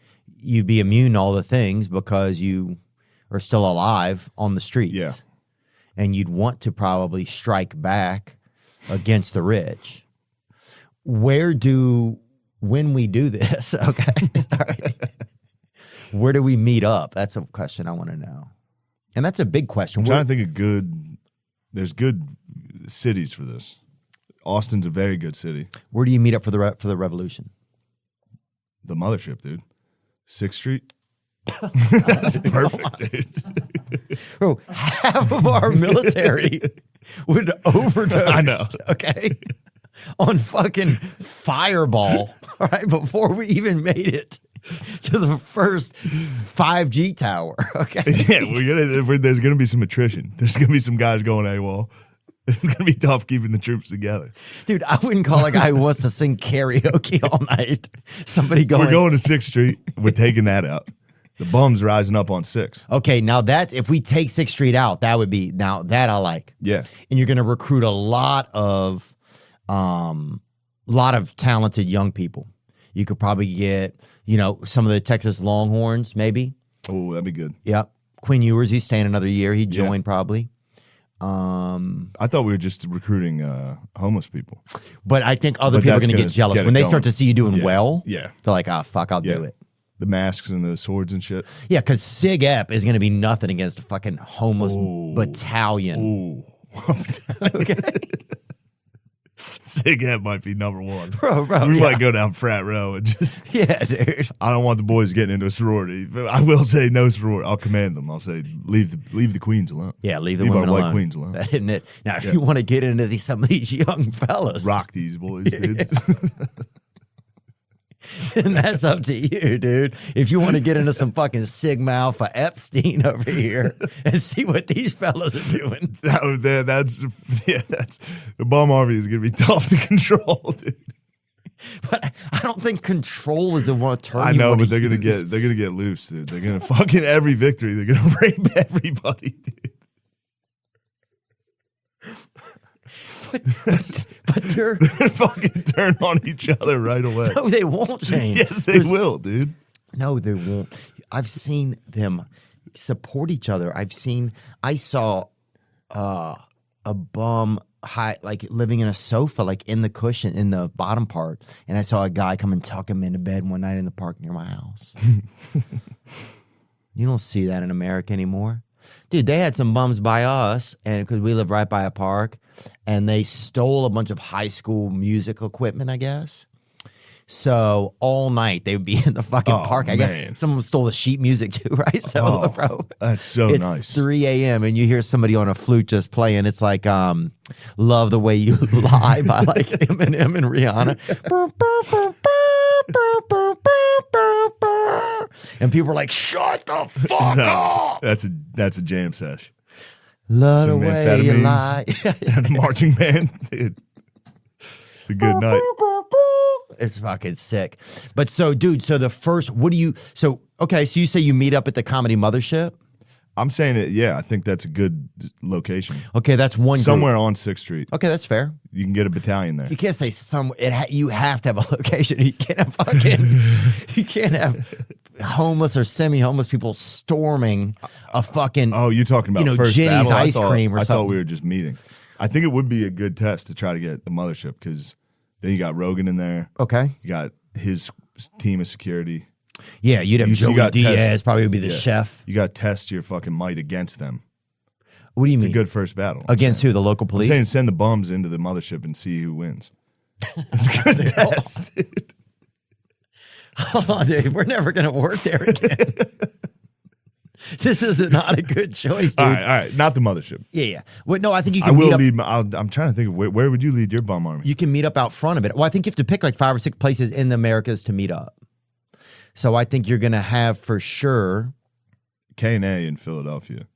immune to all the things because you are still alive on the streets. Yeah. And you'd want to probably strike back against the rich. When we do this, okay, sorry. Where do we meet up? That's a question I want to know. And that's a big question. I'm trying to think of there's good cities for this. Austin's a very good city. Where do you meet up for the revolution? The mothership, dude. 6th Street. That's perfect, dude. Bro, half of our military would overdose. I know. Okay. On fucking Fireball, right? Before we even made it to the first 5G tower, okay? Yeah, there's going to be some attrition. There's going to be some guys going AWOL. It's going to be tough keeping the troops together. Dude, I wouldn't call a guy who wants to sing karaoke all night. Somebody going... We're going to 6th Street. We're taking that out. The bum's rising up on 6th. Okay, now if we take 6th Street out, that would be... Now, that I like. Yeah. And you're going to recruit a lot of talented young people. You could probably get, you know, some of the Texas Longhorns, maybe. Oh, that'd be good. Yep. Quinn Ewers, he's staying another year. He'd join probably. I thought we were just recruiting homeless people. But I think other people are going to get jealous. When they start to see you doing well, they're like, fuck, I'll do it. The masks and the swords and shit. Yeah, because Sig Ep is going to be nothing against a fucking homeless battalion. Ooh. Okay. Sig Ep might be number one. Bro, we might go down frat row and just... Yeah, dude. I don't want the boys getting into a sorority. But I will say no sorority. I'll command them. I'll say, leave the queens alone. Yeah, leave the women our alone. white queens alone. Isn't it? Now, if you want to get into some of these young fellas... Rock these boys, dude. And that's up to you, dude. If you want to get into some fucking Sigma Alpha Epstein over here and see what these fellas are doing. That's the bum army is going to be tough to control, dude. But I don't think control is the one term. I know, but they're gonna get loose, dude. They're gonna fucking every victory. They're gonna rape everybody, dude. But they're gonna fucking turn on each other right away. No, they won't, James. Yes, they will, dude. No, they won't. I've seen them support each other. I saw a bum living in a sofa, like in the cushion, in the bottom part, and I saw a guy come and tuck him into bed one night in the park near my house. You don't see that in America anymore. Dude, they had some bums by us, and because we live right by a park, and they stole a bunch of high school music equipment, I guess. So all night they would be in the fucking park. I guess someone stole the sheet music too, right? So, bro, that's so nice. It's 3 a.m. and you hear somebody on a flute just playing. It's like "Love the Way You Lie" by like Eminem and Rihanna. And people are like, "Shut the fuck up!" That's a jam sesh. Love the way you lie. And the marching band, dude. It's a good night. It's fucking sick. But so, dude, so the first, so you say you meet up at the Comedy Mothership? I'm saying it, yeah, I think that's a good location. Okay, that's one somewhere group. on 6th Street. Okay, that's fair. You can get a battalion there. You can't say you have to have a location. You can't have homeless or semi-homeless people storming a fucking you're talking about first Jenny's battle? ice cream or something. I thought we were just meeting. I think it would be a good test to try to get the Mothership because then you got Rogan in there. Okay. You got his team of security. Yeah, you'd have Joey Diaz probably would be the chef. You got to test your fucking might against them. What do you mean? It's a good first battle. Against who? The local police? I'm saying send the bums into the Mothership and see who wins. It's a good test, dude. Hold on, dude. We're never going to work there again. This is not a good choice, dude. All right. Not the Mothership. Yeah. Well, no, I think you can I'm trying to think of where would you lead your bum army? You can meet up out front of it. Well, I think you have to pick like 5 or 6 places in the Americas to meet up. So I think you're going to have for sure K&A in Philadelphia.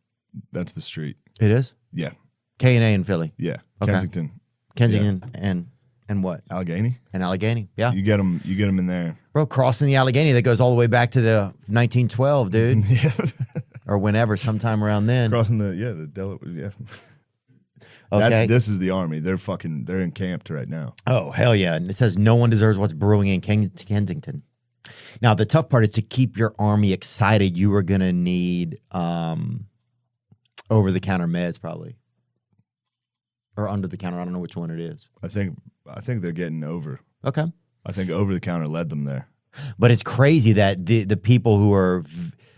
That's the street. It is? Yeah. K&A in Philly. Yeah. Okay. Kensington and what? Allegheny? And Allegheny. Yeah. You get them in there. Bro, crossing the Allegheny that goes all the way back to the 1912, dude. Yeah. Or whenever, sometime around then. Crossing the Delaware, yeah. Okay. This is the army. They're encamped right now. Oh, hell yeah. And it says no one deserves what's brewing in Kensington. Now, the tough part is to keep your army excited. You are going to need over-the-counter meds probably. Or under-the-counter. I don't know which one it is. I think they're getting over. Okay. I think over-the-counter led them there. But it's crazy that the people who are...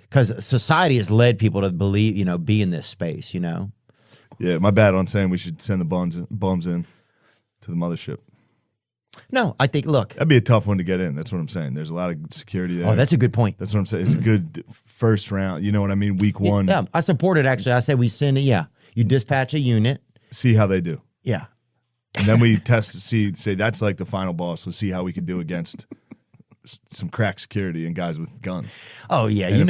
Because society has led people to believe, be in this space, Yeah, my bad on saying we should send the bums in to the Mothership. No, I think, look. That'd be a tough one to get in. That's what I'm saying. There's a lot of security there. Oh, that's a good point. That's what I'm saying. It's a good first round. You know what I mean? Week one. Yeah, I support it, actually. I say we send it, You dispatch a unit. See how they do. Yeah. And then we test to say that's like the final boss. Let's see how we can do against some crack security and guys with guns. Oh, yeah. And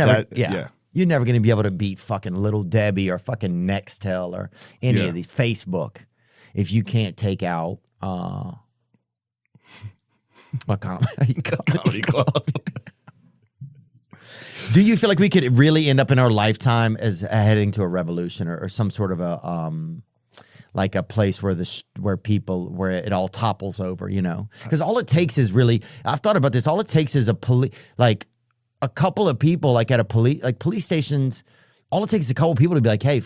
You're never going to be able to beat fucking Little Debbie or fucking Nextel or any of these Facebook if you can't take out a comedy club. Do you feel like we could really end up in our lifetime as heading to a revolution or some sort of a like a place where where it all topples over, Because all it takes is really, I've thought about this. All it takes is a couple of people like at police stations. All it takes is a couple of people to be like, hey,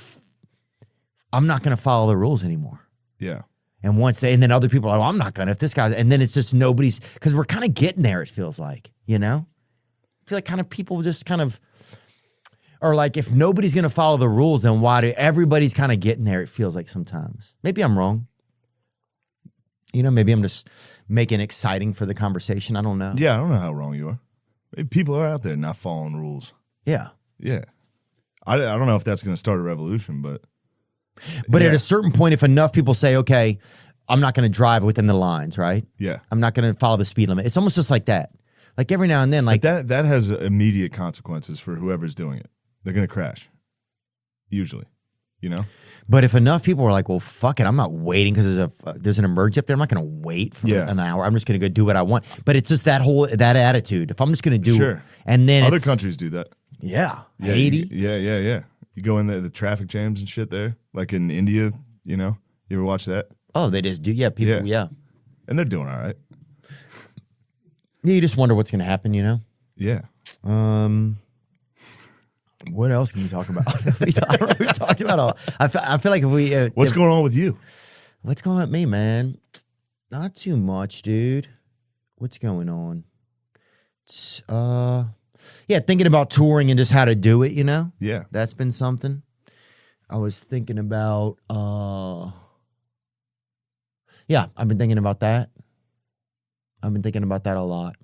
I'm not going to follow the rules anymore. Yeah. And and then other people are like, I'm not going to, if this guy's, and then it's just nobody's, because we're kind of getting there, it feels like, I feel like kind of people just kind of, or like if nobody's going to follow the rules, then why do everybody's kind of getting there, it feels like sometimes. Maybe I'm wrong. Maybe I'm just making it exciting for the conversation. I don't know. Yeah, I don't know how wrong you are. Maybe people are out there not following rules. Yeah. Yeah. I don't know if that's going to start a revolution, but at a certain point, if enough people say, okay, I'm not going to drive within the lines, right? Yeah. I'm not going to follow the speed limit. It's almost just like that. Like every now and then, like but that has immediate consequences for whoever's doing it. They're going to crash. Usually, But if enough people are like, well, fuck it, I'm not waiting because there's an emergency up there. I'm not going to wait for an hour. I'm just going to go do what I want. But it's just that attitude. If I'm just going to do it. And then other countries do that. Yeah. Haiti. Yeah. You go in there, the traffic jams and shit there. Like in India, You ever watch that? Oh, they just do. Yeah, people, yeah. And they're doing all right. Yeah, you just wonder what's going to happen, Yeah. What else can we talk about? I don't know. We talked about all. I feel like if we. What's going on with you? What's going on with me, man? Not too much, dude. What's going on? Thinking about touring and just how to do it. Yeah, that's been something. I was thinking about. I've been thinking about that. I've been thinking about that a lot.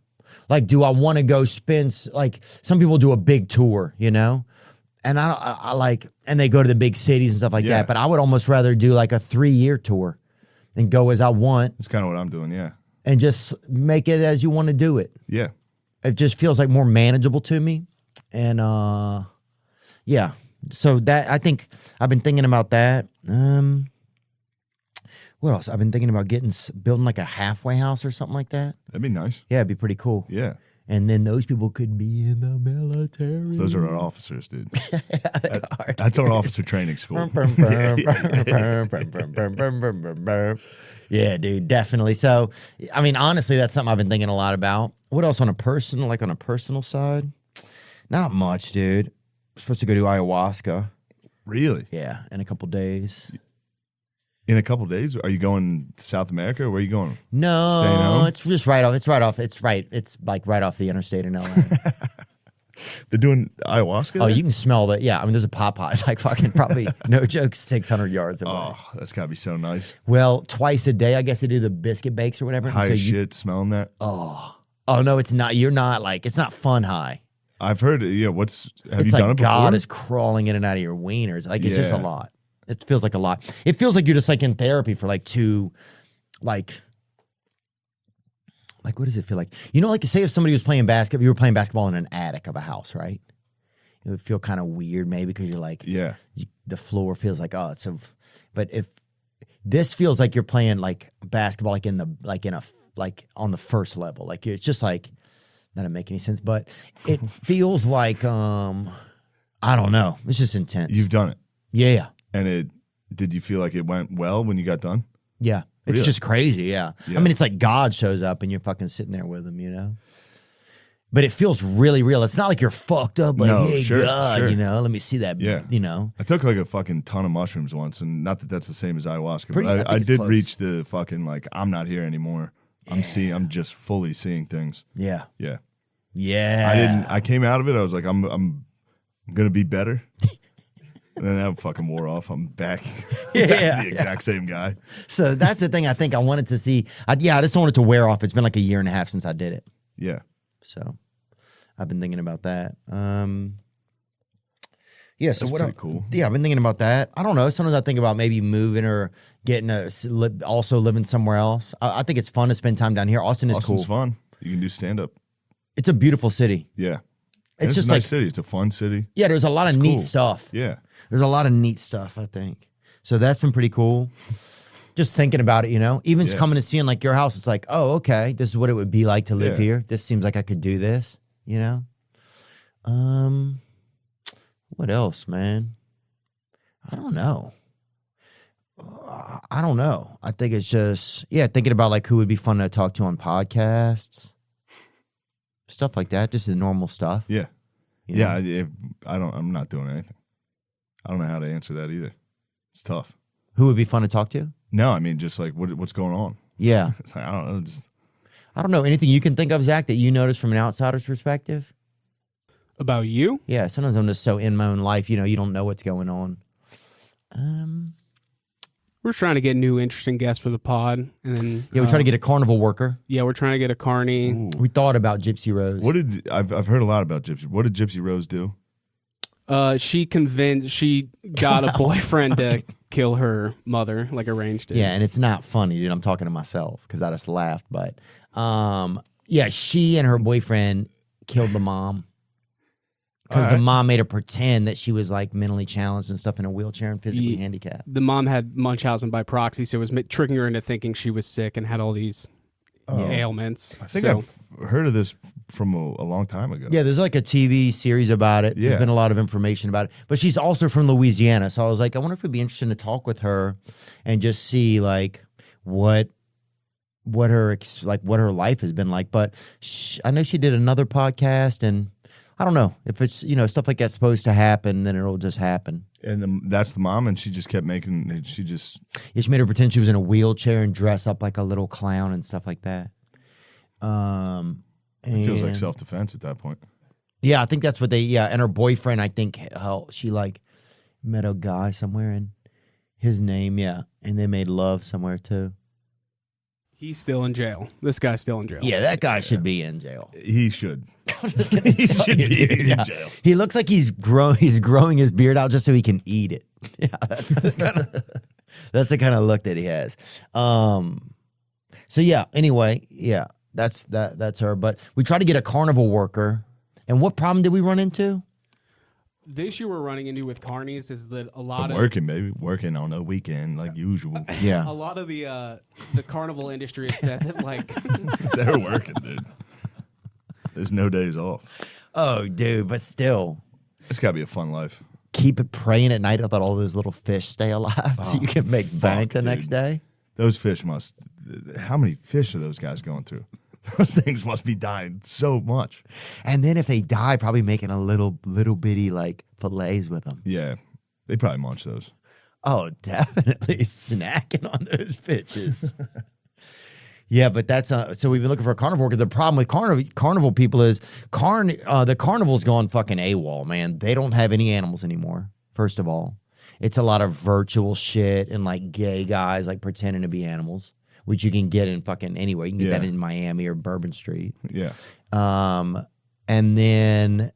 Like, do I want to go spend, like, some people do a big tour, And I like, and they go to the big cities and stuff like that. But I would almost rather do like a 3-year tour and go as I want. That's kind of what I'm doing, yeah. And just make it as you want to do it. Yeah. It just feels like more manageable to me. And, So that, I think I've been thinking about that. What else? I've been thinking about building like a halfway house or something like that. That'd be nice. Yeah, it'd be pretty cool. Yeah. And then those people could be in the military. Those are our officers, dude. That's our officer training school. Yeah, dude, definitely. So, I mean, honestly, that's something I've been thinking a lot about. What else on a personal side? Not much, dude. I'm supposed to go do ayahuasca. Really? Yeah, in a couple days. In a couple days? Are you going to South America or where are you going? No, Staying home? it's just right off. It's like right off the interstate in LA. They're doing ayahuasca? Oh, you can smell that. Yeah, I mean, there's a Popeye. It's like fucking probably, no joke, 600 yards away. Oh, that's got to be so nice. Well, twice a day, I guess they do the biscuit bakes or whatever. High as shit, smelling that? Oh, no, it's not. You're not like, it's not fun high. I've heard it. Yeah, have you like done it before? God is crawling in and out of your wieners. Like, it's just a Yeah. lot. It feels like a lot. It feels like you're just like in therapy for like like what does it feel like? You know, like say if somebody was playing basketball, you were playing basketball in an attic of a house, right? It would feel kind of weird maybe because you're like, Yeah. the floor feels like, oh, it's but if this feels like you're playing like basketball, like on the first level, like it's just like, that doesn't make any sense, but it feels like, I don't know. It's just intense. You've done it. Yeah. And did you feel like it went well when you got done? Yeah. It's Really? just crazy, yeah. I mean, it's like God shows up and you're fucking sitting there with him, you know? But it feels really real. It's not like you're fucked up, like, No, hey, sure, God, sure. you know? Let me see that, Yeah. you know? I took like a fucking ton of mushrooms once, and not that that's the same as ayahuasca, I but think I it's did close. reach the fucking, like, I'm not here anymore. I'm just fully seeing things. Yeah. Yeah. Yeah. I came out of it, I was like, I'm gonna be better. And then that fucking wore off. I'm back, back to the exact same guy. So that's the thing I think I wanted to see. I just don't want it to wear off. It's been like a year and a half since I did it. Yeah. So I've been thinking about that. So That's what pretty cool. Yeah, I've been thinking about that. I don't know. Sometimes I think about maybe moving or getting also living somewhere else. I think it's fun to spend time down here. Austin's Austin's cool. fun. You can do stand-up. It's a beautiful city. Yeah. It's just a nice like city. It's a fun city. Yeah, there's a lot of neat stuff. Yeah. There's a lot of neat stuff, I think. So that's been pretty cool. Just thinking about it, you know? Even just coming and seeing like your house, it's like, oh, okay, this is what it would be like to live here. This seems like I could do this, you know? What else, man? I don't know. I think it's just, thinking about like who would be fun to talk to on podcasts. Stuff like that, just the normal stuff. Yeah. You know? I'm not doing anything. I don't know how to answer that either. It's tough. Who would be fun to talk to? No, I mean, just like what's going on? Yeah. It's like, I don't know. I don't know. Anything you can think of, Zach, that you notice from an outsider's perspective? About you? Yeah, sometimes I'm just so in my own life, you know, you don't know what's going on. We're trying to get new interesting guests for the pod, and then we try to get a carnival worker. Yeah, we're trying to get a carny. Ooh. We thought about Gypsy Rose. I've heard a lot about Gypsy. What did Gypsy Rose do? She got a boyfriend to kill her mother, like arranged it. Yeah, and it's not funny, dude. I'm talking to myself because I just laughed. But she and her boyfriend killed the mom. Because the mom made her pretend that she was like mentally challenged and stuff in a wheelchair and physically handicapped. The mom had Munchausen by proxy, so it was tricking her into thinking she was sick and had all these ailments. I think I've heard of this from a long time ago. Yeah, there's like a TV series about it. Yeah. There's been a lot of information about it. But she's also from Louisiana. So I was like, I wonder if it'd be interesting to talk with her and just see like what her life has been like. But I know she did another podcast, and I don't know if it's, you know, stuff like that's supposed to happen, then it'll just happen. And that's the mom, and she just kept she made her pretend she was in a wheelchair and dress up like a little clown and stuff like that. It feels like self-defense at that point. Yeah, I think that's what and her boyfriend, I think she like met a guy somewhere and his name, and they made love somewhere too. He's still in jail. This guy's still in jail. Yeah, that guy should be in jail. He should. He should be in jail. He looks like he's growing his beard out just so he can eat it. Yeah, that's the kind of look that he has. So anyway, that's her. But we tried to get a carnival worker. And what problem did we run into? the issue we're running into with carnies is that a lot of working on a weekend like usual. Yeah, a lot of the carnival industry has said that like they're working, dude. There's no days off. Oh, dude, but still, it's gotta be a fun life. Keep it praying at night. I thought all those little fish stay alive so you can make bank the next day. Those fish must. How many fish are those guys going through? Those things must be dying so much. And then if they die, probably making a little bitty like fillets with them. Yeah, they probably munch those. Oh, definitely snacking on those bitches. Yeah, but that's so we've been looking for a carnivore. The problem with carnival people is the carnival's gone fucking AWOL, man. They don't have any animals anymore. First of all, it's a lot of virtual shit and like gay guys like pretending to be animals, which you can get in fucking anywhere. You can get that in Miami or Bourbon Street. Yeah. And then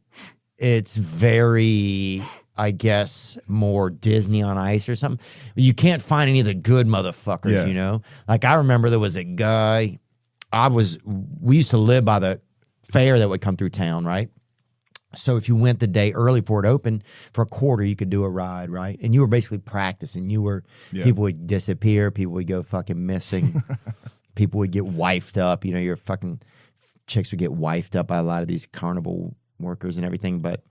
it's very, I guess, more Disney on Ice or something. You can't find any of the good motherfuckers, you know? Like I remember there was a guy, we used to live by the fair that would come through town, right? So if you went the day early before it opened, for a quarter you could do a ride, right? And you were basically practicing. People would disappear, people would go fucking missing, people would get wifed up. You know, your fucking chicks would get wifed up by a lot of these carnival workers and everything. But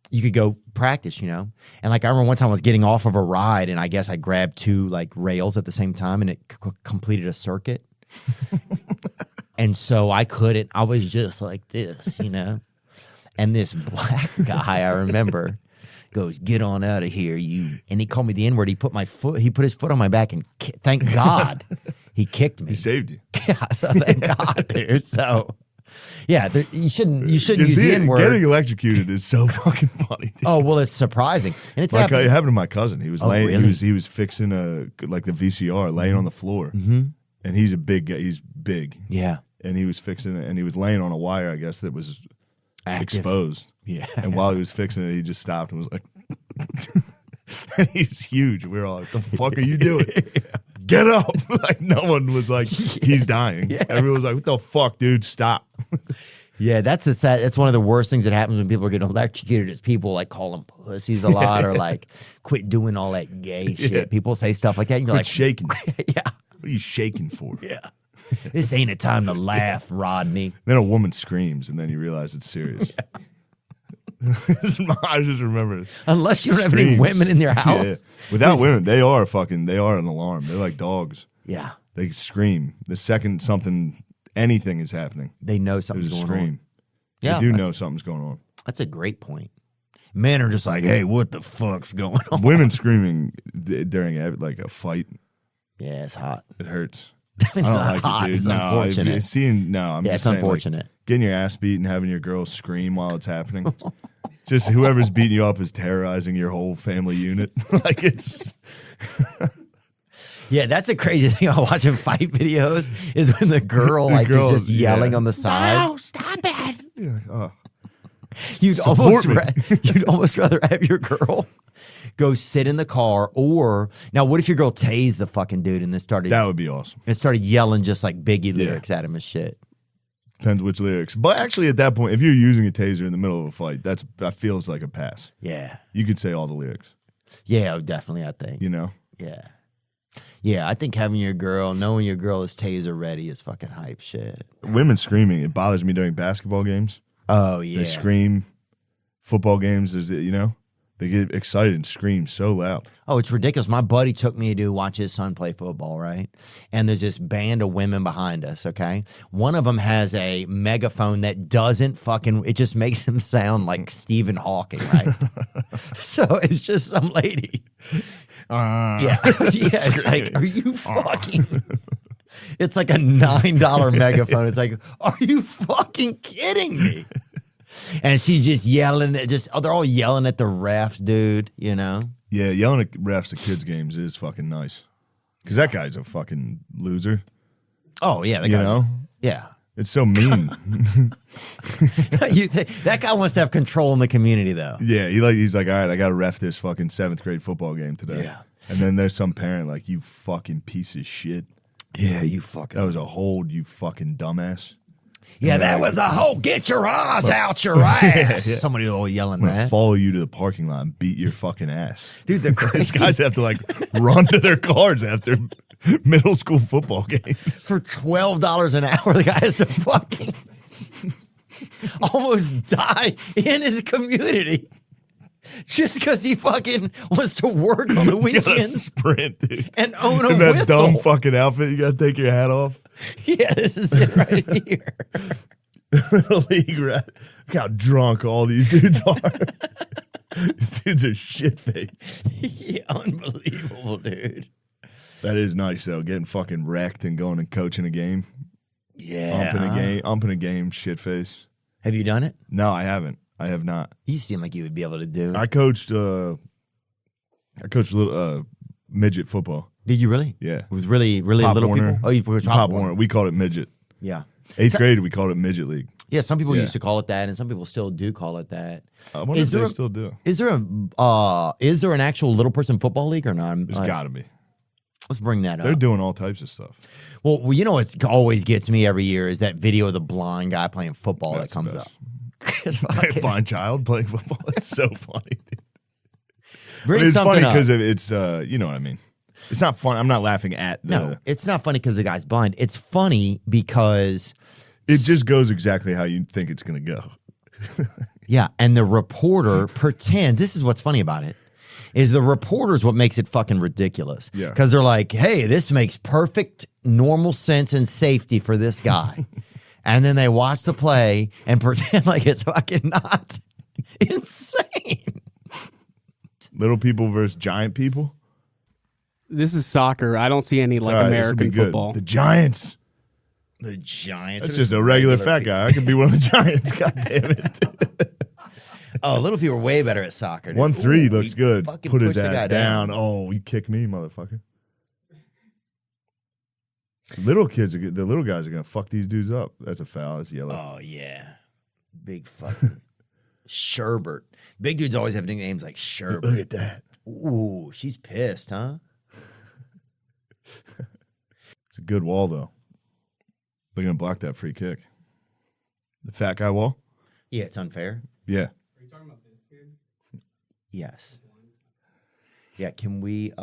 you could go practice, you know? And like I remember one time I was getting off of a ride and I guess I grabbed two like rails at the same time and it completed a circuit. And so I was just like this, you know? And this black guy, I remember, goes, "Get on out of here, you!" And he called me the N-word. He put his foot on my back, and thank God, he kicked me. He saved you. Yeah, so thank God, dude. So, yeah, you shouldn't use the N-word. Getting electrocuted is so fucking funny. Dude. Oh well, it's surprising, and it's like it happened to my cousin. He was laying. Really? He was fixing the VCR, laying on the floor, and he's a big guy. He's big. Yeah, and he was fixing it, and he was laying on a wire, I guess, that was exposed. Yeah. And while he was fixing it, he just stopped and was like, and he was huge. We were all like, "The fuck are you doing? Get up!" Like no one was like, "He's dying." Yeah. Everyone was like, "What the fuck, dude? Stop." Yeah, that's one of the worst things that happens when people are getting electrocuted is people like call them pussies a lot or like quit doing all that gay shit. Yeah. People say stuff like that and you're like shaking. Yeah. What are you shaking for? Yeah. This ain't a time to laugh, Rodney. Then a woman screams, and then you realize it's serious. Yeah. I just remember. Unless you don't have any women in your house. Yeah. Without women, they are an alarm. They're like dogs. Yeah. They scream. The second anything is happening, they know something's going on. Yeah. They do know something's going on. That's a great point. Men are just like, "Hey, what the fuck's going on?" Women screaming during like a fight. Yeah, it's hot. It hurts. It's not hot. It's unfortunate. I'm just it's saying, unfortunate. Like, getting your ass beat and having your girl scream while it's happening. Just whoever's beating you up is terrorizing your whole family unit. Like it's. Yeah, that's a crazy thing about watching fight videos is when the girl is just yelling on the side. No, stop it! Yeah, oh. You'd almost rather have your girl go sit in the car, or now what if your girl tased the fucking dude and then that would be awesome. And started yelling just like Biggie lyrics at him and shit. Depends which lyrics. But actually at that point, if you're using a taser in the middle of a fight, that feels like a pass. Yeah. You could say all the lyrics. Yeah, definitely, I think. You know? Yeah. Yeah, I think knowing your girl is taser ready is fucking hype shit. Women screaming, it bothers me during basketball games. Oh, yeah. They scream. Football games, they get excited and scream so loud. Oh, it's ridiculous. My buddy took me to watch his son play football, right? And there's this band of women behind us, okay? One of them has a megaphone that it just makes him sound like Stephen Hawking, right? So it's just some lady. Yeah, it's like, are you fucking... It's like a $9 megaphone. It's like, are you fucking kidding me? And she's just yelling they're all yelling at the refs, dude, you know? Yeah, yelling at refs at kids' games is fucking nice. Because that guy's a fucking loser. Oh, yeah. Yeah. It's so mean. That guy wants to have control in the community, though. Yeah, he's like, all right, I got to ref this fucking 7th grade football game today. Yeah. And then there's some parent like, you fucking piece of shit. Yeah, you fucking... That was a hold, you fucking dumbass. Yeah, that was a hoe. Get your ass out your ass. Yeah. Somebody will yelling that. Follow you to the parking lot and beat your fucking ass. Dude, they're crazy. These guys have to like run to their cars after middle school football games. For $12 an hour, the guy has to fucking almost die in his community. Just because he fucking wants to work on the weekends. Sprint, dude. And own a in that whistle. dumb fucking outfit, you got to take your hat off. Yeah, this is it right here. League rat. Look how drunk all these dudes are. These dudes are shit-faced. Yeah, unbelievable, dude. That is nice, though, getting fucking wrecked and going and coaching a game. Yeah. Umping a game, shit-face. Have you done it? No, I haven't. I have not. You seem like you would be able to do it. I coached little midget football. Did you really? Yeah. It was really Pop little Warner. people? Oh, you coached Pop Warner. We called it midget. Yeah. 8th grade, we called it midget league. Yeah, some people used to call it that, and some people still do call it that. I wonder if they still do. Is there an actual little person football league or not? There's got to be. Let's bring that up. They're doing all types of stuff. Well, you know what always gets me every year is that video of the blind guy playing football that comes up. Blind child playing football. It's so funny, dude. It's funny because it's you know what I mean. It's not fun. I'm not laughing at the. No, it's not funny because the guy's blind. It's funny because it just goes exactly how you think it's going to go. Yeah, and the reporter pretends. This is what's funny about it. Is the reporter's what makes it fucking ridiculous. Yeah. Because they're like, hey, this makes perfect normal sense and safety for this guy. And then they watch the play and pretend like it's fucking not insane. Little people versus giant people. This is soccer. I don't see any American football. The Giants. The Giants. That's just a regular fat guy. I could be one of the Giants. God damn it. Oh, little people are way better at soccer. 1-3 looks good. Put his the guy ass down. Oh, you kick me, motherfucker. Little kids, the little guys are going to fuck these dudes up. That's a foul. That's yellow. Oh, yeah. Big fucking Sherbert. Big dudes always have nicknames like Sherbert. Look at that. Ooh, she's pissed, huh? It's a good wall, though. They're going to block that free kick. The fat guy wall? Yeah, it's unfair. Yeah. Are you talking about this kid? Yes. Yeah, can we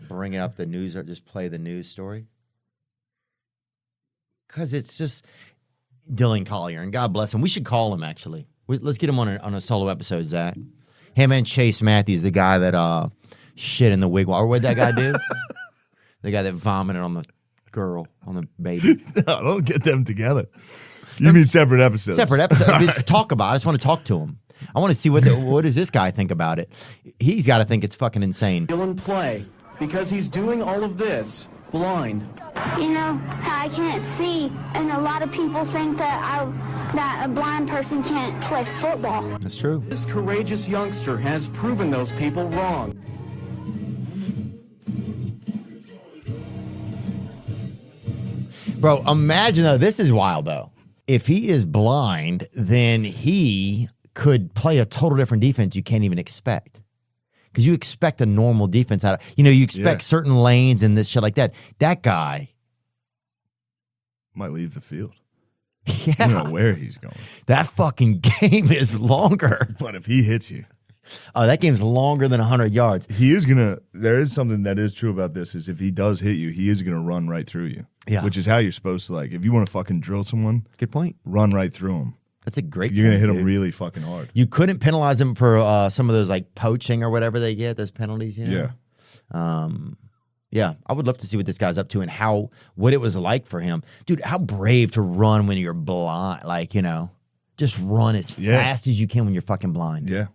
bring it up the news or just play the news story? Because it's just Dylan Collier, and God bless him. We should call him, actually. Let's get him on a solo episode, Zach. Him and Chase Matthews, the guy that shit in the wigwam. Or what'd that guy do? The guy that vomited on the girl, on the baby. No, don't get them together. You mean separate episodes? Separate episodes. Just talk about it. I just want to talk to him. I want to see what does this guy think about it. He's got to think it's fucking insane. Dylan play because he's doing all of this blind. You know, I can't see, and a lot of people think that a blind person can't play football. That's true. This courageous youngster has proven those people wrong. Bro, imagine though, this is wild though. If he is blind, then he could play a total different defense you can't even expect. Because you expect a normal defense out of, you expect certain lanes and this shit like that. That guy might leave the field. Yeah. You don't know where he's going. That fucking game is longer. But if he hits you. Oh, that game's longer than 100 yards. There is something that is true about this, is if he does hit you, he is going to run right through you. Yeah. Which is how you're supposed to, if you want to fucking drill someone. Good point. Run right through him. That's a great You're going to hit dude. him really fucking hard. You couldn't penalize him for some of those poaching or whatever they get, those penalties, Yeah. Yeah, I would love to see what this guy's up to and what it was like for him. Dude, how brave to run when you're blind. Just run as fast as you can when you're fucking blind. Yeah.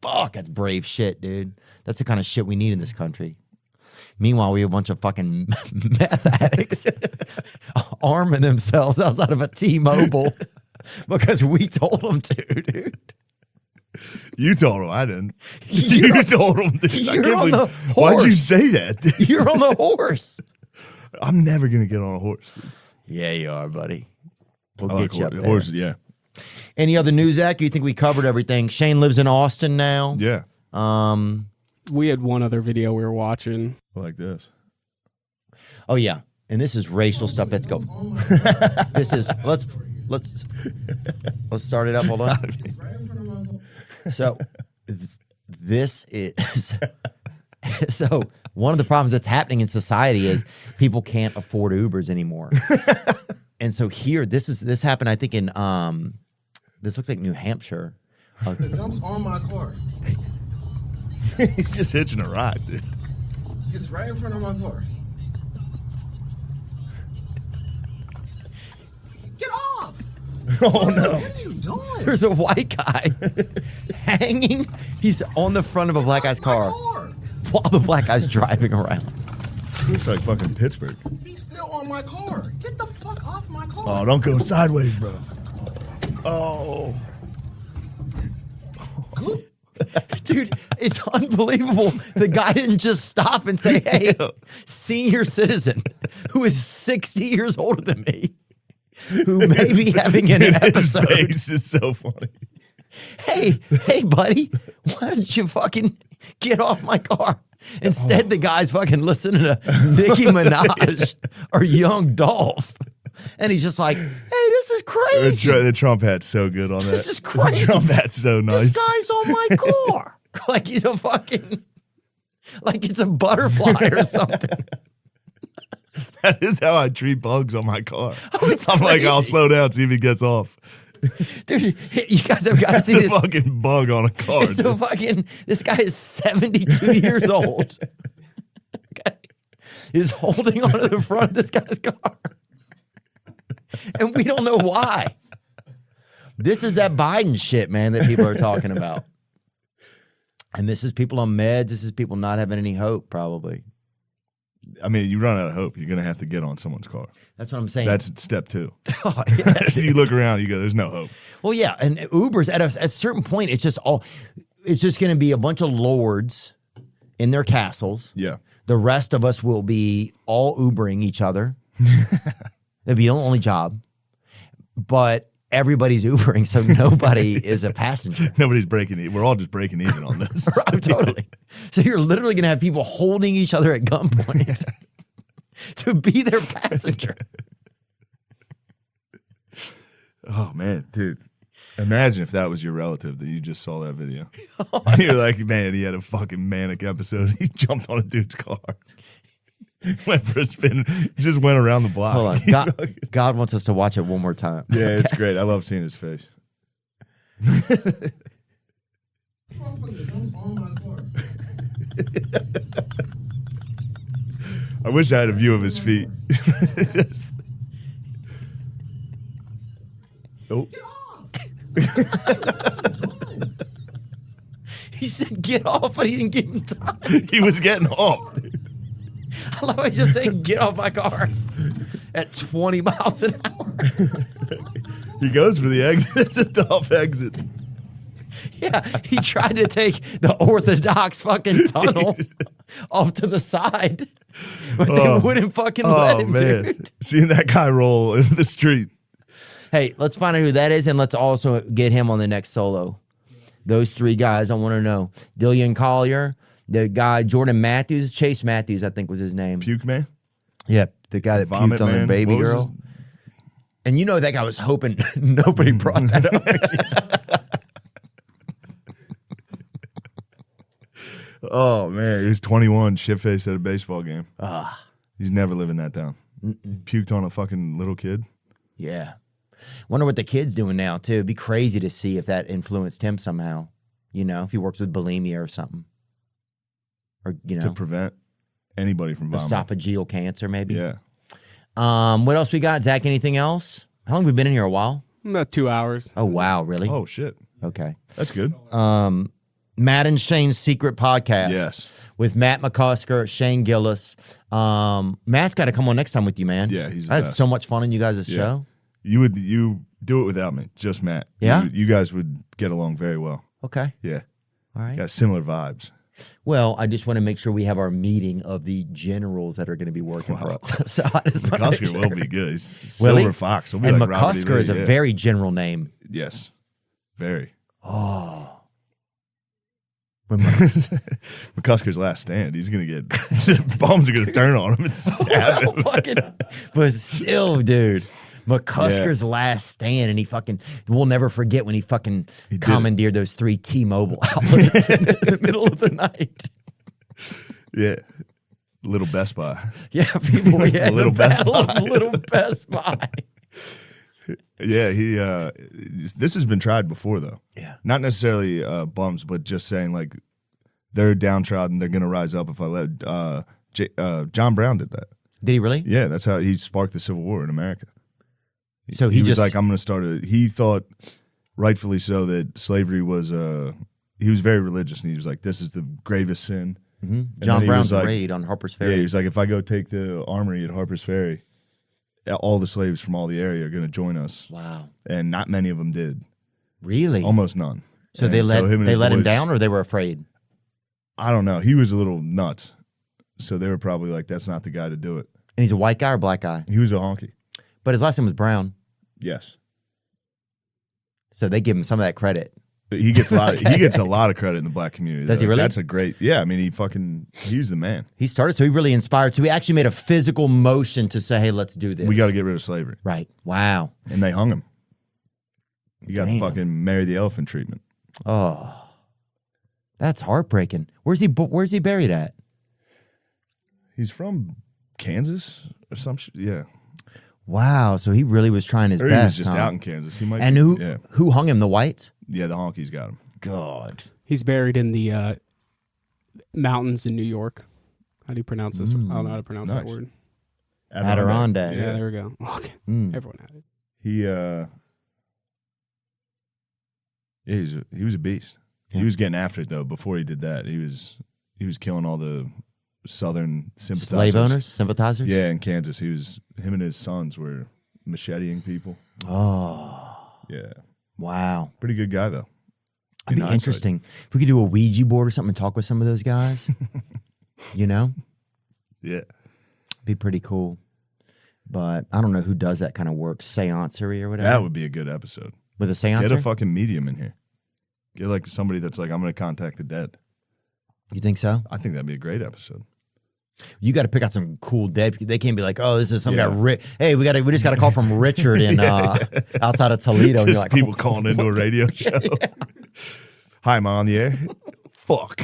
Fuck, that's brave shit, dude. That's the kind of shit we need in this country. Meanwhile, we have a bunch of fucking meth addicts arming themselves outside of a T-Mobile because we told them to, dude. You told him. I didn't. You told him. Dude. You're on the horse. Why'd you say that, dude? You're on the horse. I'm never going to get on a horse, dude. Yeah, you are, buddy. We'll get you up there. Horses, yeah. Any other news, Zach? You think we covered everything? Shane lives in Austin now. Yeah. We had one other video we were watching. Like this. Oh, yeah. And this is racial stuff. Let's go. let's start it up. Hold on. So this is so one of the problems that's happening in society is people can't afford Ubers anymore. And so here, this happened, I think, in this looks like New Hampshire. The dump's on my car. He's just hitching a ride, dude. It's right in front of my car. Get off! Oh, no. What are you doing? There's a white guy hanging. He's on the front of a black guy's car while the black guy's driving around. Looks like fucking Pittsburgh. He's still on my car. Get the fuck off my car. Oh, don't go sideways, bro. Oh. Dude, it's unbelievable. The guy didn't just stop and say, hey, senior citizen who is 60 years older than me, who may be having an episode. His face is so funny. Hey, buddy, why don't you fucking get off my car? Instead, the guy's fucking listening to Nicki Minaj or Young Dolph. And he's just like, hey, this is crazy. The Trump hat's so good on that. This is crazy. The Trump hat's so nice. This guy's on my car. Like he's a fucking, like it's a butterfly or something. That is how I treat bugs on my car. Oh, I'm like, I'll slow down, see if he gets off. Dude, you guys have got to see It's this. a fucking bug on a car. It's a fucking, this guy is 72 years old. Okay. He's holding onto the front of this guy's car. And we don't know why. This is that Biden shit, man, that people are talking about. And this is people on meds. This is people not having any hope, probably. I mean, you run out of hope. You're going to have to get on someone's car. That's what I'm saying. That's step 2. Oh, yeah. You look around, you go, there's no hope. Well, yeah, and Ubers at a certain point, it's just going to be a bunch of lords in their castles. Yeah. The rest of us will be all Ubering each other. It'll be the only job, but everybody's Ubering, so nobody is a passenger. Nobody's breaking it. We're all just breaking even on this. Right, totally. So you're literally going to have people holding each other at gunpoint to be their passenger. Oh, man, dude. Imagine if that was your relative that you just saw that video. You're like, man, he had a fucking manic episode. He jumped on a dude's car. Went for a spin, just went around the block. Hold on. God wants us to watch it one more time. Yeah, it's great. I love seeing his face. I wish I had a view of his feet. Oh. He said, get off, but he didn't give him time. He was getting off, dude. I love how he's just saying, get off my car at 20 miles an hour. He goes for the exit. It's a tough exit. Yeah, he tried to take the orthodox fucking tunnel off to the side, but they wouldn't fucking let him, dude. Seeing that guy roll into the street. Hey, let's find out who that is, and let's also get him on the next solo. Those 3 guys, I want to know. Dillian Collier, the guy, Jordan Matthews, Chase Matthews, I think was his name. Puke Man? Yep, the guy that Vomit puked on the baby girl. And you know that guy was hoping nobody brought that up. Oh, man. He was 21, shit-faced at a baseball game. He's never living that down. Puked on a fucking little kid. Yeah. Wonder what the kid's doing now, too. It'd be crazy to see if that influenced him somehow. You know, if he works with bulimia or something. Or, you know. To prevent anybody from vomiting. Esophageal cancer, maybe. Yeah. What else we got? Zach, anything else? How long have we been in here? A while? About 2 hours. Oh, wow. Really? Oh, shit. Okay. That's good. Matt and Shane's Secret Podcast. Yes. With Matt McCusker, Shane Gillis. Matt's got to come on next time with you, man. Yeah, he's the I had best. so much fun on you guys' show. You do it without me, just Matt. Yeah? You guys would get along very well. Okay. Yeah. All right. Got similar vibes. Well, I just want to make sure we have our meeting of the generals that are going to be working for us. So I just want to make McCusker sure. will be good. He's Will he? Silver Fox. He'll be And like Robert E. McCusker Lee, is a very general name. Yes. Very. Oh. McCusker's last stand. He's going to get the bombs are going to turn on him and stab him. But still, dude. McCusker's last stand, and we'll never forget when he commandeered those 3 T-Mobile outlets in the middle of the night. Yeah. Little Best Buy. Yeah, people. Yeah, Little Best Buy. Little Best Buy. Yeah, this has been tried before, though. Yeah. Not necessarily bums, but just saying, like, they're downtrodden, they're going to rise up if I let... John Brown did that. Did he really? Yeah, that's how he sparked the Civil War in America. So he was like, I'm going to start he thought, rightfully so, that slavery was... he was very religious, and he was like, this is the gravest sin. Mm-hmm. John Brown's raid on Harper's Ferry. Yeah, he was like, if I go take the armory at Harper's Ferry, all the slaves from all the area are going to join us. Wow. And not many of them did. Really? Almost none. So they let him down, or they were afraid? I don't know. He was a little nuts. So they were probably like, that's not the guy to do it. And he's a white guy or black guy? He was a honky. But his last name was Brown. Yes. So they give him some of that credit. He gets a lot. He gets a lot of credit in the black community. Does he really? That's a great. Yeah, I mean, he was the man. He started, so he really inspired. So he actually made a physical motion to say, "Hey, let's do this. We got to get rid of slavery." Right. Wow. And they hung him. He got the fucking Mary the Elephant treatment. Oh, that's heartbreaking. Where's he buried at? He's from Kansas or some shit. Yeah. Wow. So he really was trying his best. He was just out in Kansas. He might. And who hung him? The whites? Yeah, the honkies got him. God. He's buried in the mountains in New York. How do you pronounce this? I don't know how to pronounce that word. Adirondack. Yeah, there we go. Okay. Everyone had it. He was a beast. Yeah. He was getting after it though. Before he did that, he was killing all the Southern sympathizers. Slave owners, sympathizers. Yeah, in Kansas, him and his sons were macheteing people. Oh, yeah. Wow. Pretty good guy though. It'd be interesting if we could do a Ouija board or something and talk with some of those guys. You know? Yeah. Be pretty cool. But I don't know who does that kind of work, seancery or whatever. That would be a good episode. With a seancer? Get a fucking medium in here. Get like somebody that's like, I'm going to contact the dead. You think so? I think that'd be a great episode. You got to pick out some cool dead. They can't be like, oh, this is some guy. Hey, we just got a call from Richard in outside of Toledo. Just and you're like, people calling into a radio show. Yeah. Hi, am I on the air? Fuck.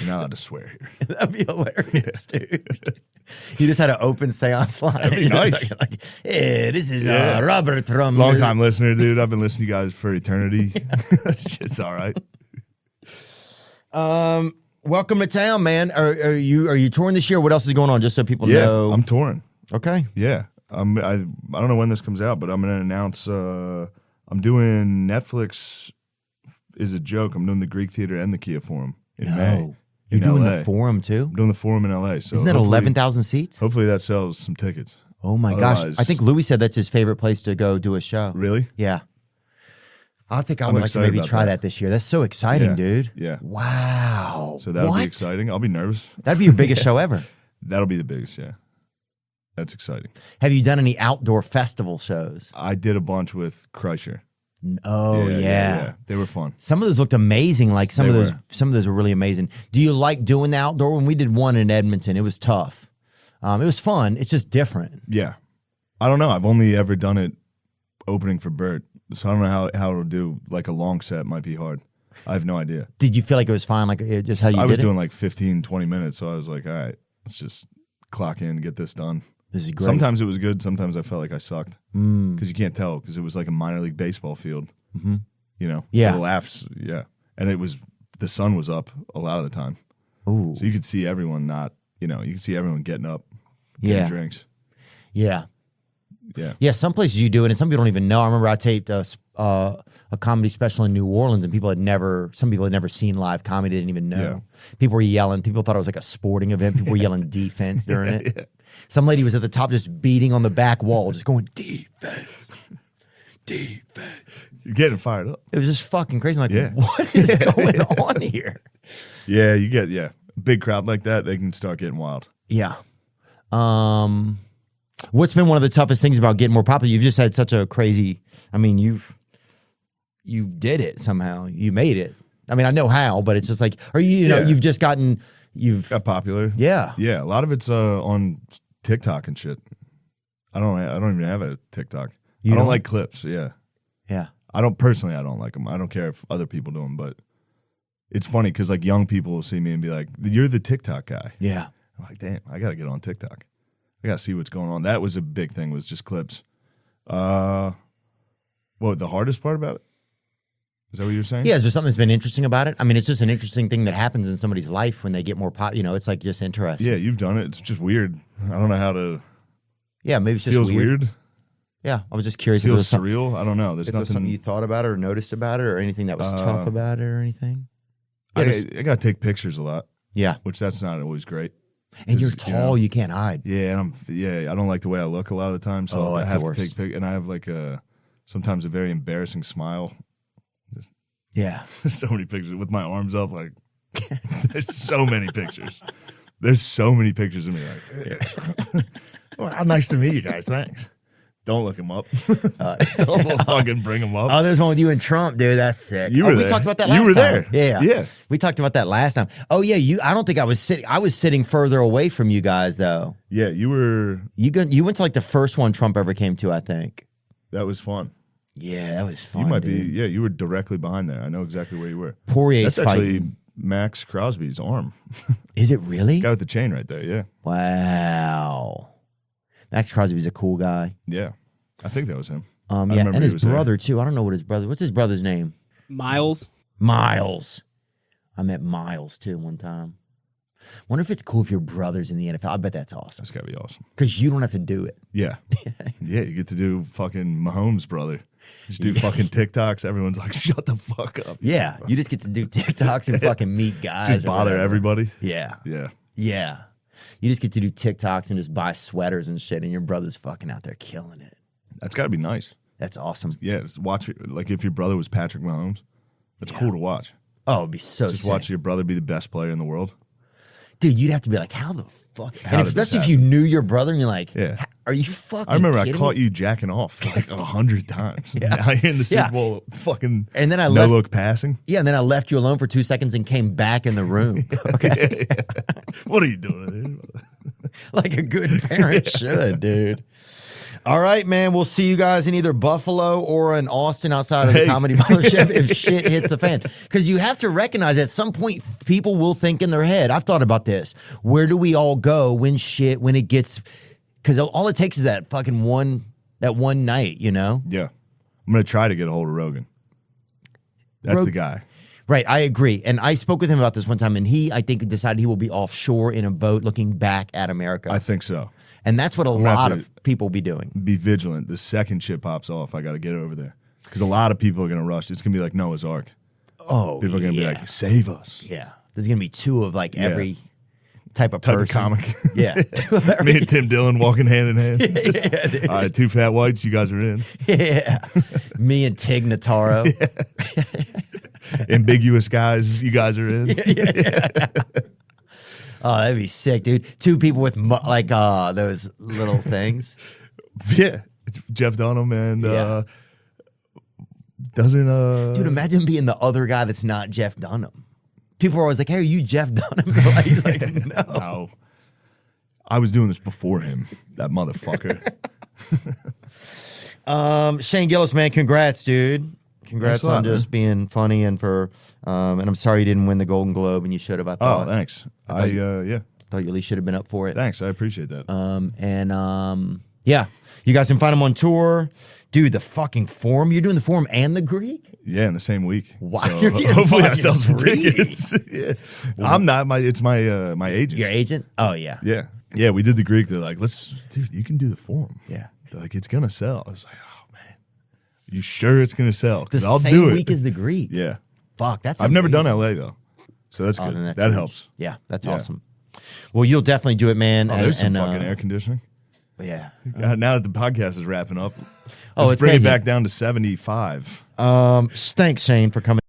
You're not allowed to swear here. That'd be hilarious, dude. You just had an open seance line. That'd be nice. Like, hey, this is Robert from long time listener, dude. I've been listening to you guys for eternity. It's all right. Welcome to town, man. Are you touring this year? What else is going on? Just so people know. I'm touring. Okay. Yeah. I don't know when this comes out, but I'm going to announce. I'm doing Netflix is a joke. I'm doing the Greek Theater and the Kia Forum in May. You're doing the Forum too? I'm doing the Forum in LA. So isn't that 11,000 seats? Hopefully that sells some tickets. Oh my gosh! I think Louis said that's his favorite place to go do a show. Really? Yeah. I think I would like to maybe try that this year. That's so exciting, dude. Yeah. Wow. So that'll be exciting. I'll be nervous. That'd be your biggest show ever. That'll be the biggest, yeah. That's exciting. Have you done any outdoor festival shows? I did a bunch with Kreischer. Oh yeah. They were fun. Some of those looked amazing. Like some of those were really amazing. Do you like doing the outdoor? When we did one in Edmonton, it was tough. It was fun. It's just different. Yeah. I don't know. I've only ever done it opening for Bert. So I don't know how it'll do. Like a long set might be hard. I have no idea. Did you feel like it was fine? Like just how you did it? I was doing like 15, 20 minutes. So I was like, all right, let's just clock in, get this done. This is great. Sometimes it was good. Sometimes I felt like I sucked. Because you can't tell because it was like a minor league baseball field. Mm-hmm. You know? Yeah. The laughs. Yeah. And the sun was up a lot of the time. Ooh. So you could see everyone you could see everyone getting up, getting drinks. Yeah. Yeah. Yeah, some places you do it, and some people don't even know. I remember I taped a comedy special in New Orleans, and some people had never seen live comedy, didn't even know. Yeah. People were yelling. People thought it was like a sporting event. People were yelling defense during it. Yeah. Some lady was at the top just beating on the back wall, just going, defense, defense. You're getting fired up. It was just fucking crazy. I'm like, what is going on here? Yeah, you get, a big crowd like that, they can start getting wild. Yeah. What's been one of the toughest things about getting more popular? You've just had such a crazy, you did it somehow. You made it. I mean, I know how, but it's just like, you've just gotten, got popular. Yeah. Yeah, a lot of it's on TikTok and shit. I don't even have a TikTok. You I don't don't? like clips. Yeah. Yeah. I don't like them. I don't care if other people do them, but it's funny because like young people will see me and be like, "You're the TikTok guy." Yeah. I'm like, damn, I got to get on TikTok. I got to see what's going on. That was a big thing, was just clips. What, the hardest part about it? Is that what you're saying? Yeah, is there something that's been interesting about it? I mean, it's just an interesting thing that happens in somebody's life when they get more it's like just interesting. Yeah, you've done it. It's just weird. I don't know how to. Yeah, maybe it's just Feels weird. Yeah, I was just curious. Feels if there was surreal. I don't know. There's if there was something nothing. you thought about it or noticed about it or anything that was tough about it or anything. I got to take pictures a lot. Yeah. Which that's not always great. And you're tall, you can't hide. Yeah, and I don't like the way I look a lot of the time, so I have to take pictures. And I have like sometimes a very embarrassing smile. Yeah. There's so many pictures with my arms up. Like, there's so many pictures. There's so many pictures of me. Like, well, nice to meet you guys. Thanks. Don't look him up. Don't fucking bring him up. Oh, there's one with you and Trump, dude. That's sick. You were there. We talked about that last time. You were there. Yeah. We talked about that last time. Oh, yeah. I don't think I was sitting. I was sitting further away from you guys, though. Yeah, you were. You went to like the first one Trump ever came to, I think. That was fun. Yeah, that was fun. You might dude. be. Yeah, you were directly behind there. I know exactly where you were. Poirier's That's actually fighting. Max Crosby's arm. Is it really? Guy with the chain right there. Yeah. Wow. Max Crosby's a cool guy. Yeah. I think that was him. Yeah, and his brother too. I don't know what's his brother's name? Miles. I met Miles too one time. Wonder if it's cool if your brother's in the NFL. I bet that's awesome. That's gotta be awesome. Because you don't have to do it. Yeah. Yeah, you get to do fucking Mahomes' brother. Just do fucking TikToks. Everyone's like, shut the fuck up. Yeah. You just get to do TikToks and fucking meet guys. Just bother everybody. Yeah. Yeah. Yeah. You just get to do TikToks and just buy sweaters and shit, and your brother's fucking out there killing it. That's gotta be nice. That's awesome. Yeah, just watch it. Like if your brother was Patrick Mahomes, that's cool to watch. Oh, it'd be so Just sick. watch your brother be the best player in the world. Dude, you'd have to be like, how the fuck? How And did especially this if you knew your brother and you're like, Yeah. are you fucking I remember I kidding caught me? you jacking off like 100 times. Now you're in the Super Bowl fucking And then I no left- look passing. Yeah, and then I left you alone for 2 seconds and came back in the room. Okay. What are you doing, dude? Like a good parent should, dude. All right, man. We'll see you guys in either Buffalo or in Austin outside of the Comedy Mothership if shit hits the fan. Because you have to recognize at some point people will think in their head. I've thought about this. Where do we all go when it gets? Because all it takes is that fucking one night, you know? Yeah. I'm going to try to get a hold of Rogan. That's the guy. Right, I agree. And I spoke with him about this one time, and he, I think, decided he will be offshore in a boat looking back at America. I think so. And that's what a lot of people be doing. Be vigilant. The second shit pops off, I got to get over there. Because a lot of people are going to rush. It's going to be like Noah's Ark. Oh, people are going to be like, save us. Yeah. There's going to be two of like every type of person. Comic. Yeah. Me and Tim Dillon walking hand in hand. Just, all right, two fat whites, you guys are in. Yeah. Me and Tig Notaro. Ambiguous guys, you guys are in. Oh, that'd be sick, dude. Two people with those little things. Yeah. It's Jeff Dunham and doesn't Dude, imagine being the other guy that's not Jeff Dunham. People are always like, hey, are you Jeff Dunham? He's like, no. No. I was doing this before him, that motherfucker. Shane Gillis, man, congrats, dude. Congrats on just being funny and for and I'm sorry you didn't win the Golden Globe and you should have. I thought. Oh, thanks. Thought you at least should have been up for it. Thanks, I appreciate that. Yeah, you guys can find him on tour. Dude, the fucking Forum. You're doing the Forum and the Greek? Yeah, in the same week. Wow. So You're getting hopefully I fucking sell some Greek. tickets. Yeah. I'm not. It's my my agent. Your agent? Oh, yeah. Yeah. Yeah, we did the Greek. They're like, dude, you can do the Forum. Yeah. They're like, it's going to sell. I was like, oh, man. You sure it's going to sell? The I'll same do it. week as the Greek. Yeah. Fuck, that's I've never amazing. done LA, though. So that's good. Then that's that huge. helps. Yeah, that's awesome. Well, you'll definitely do it, man. Oh, there's some fucking air conditioning. Yeah. Now that the podcast is wrapping up, it's bring it crazy. back down to 75. Thanks, Shane, for coming.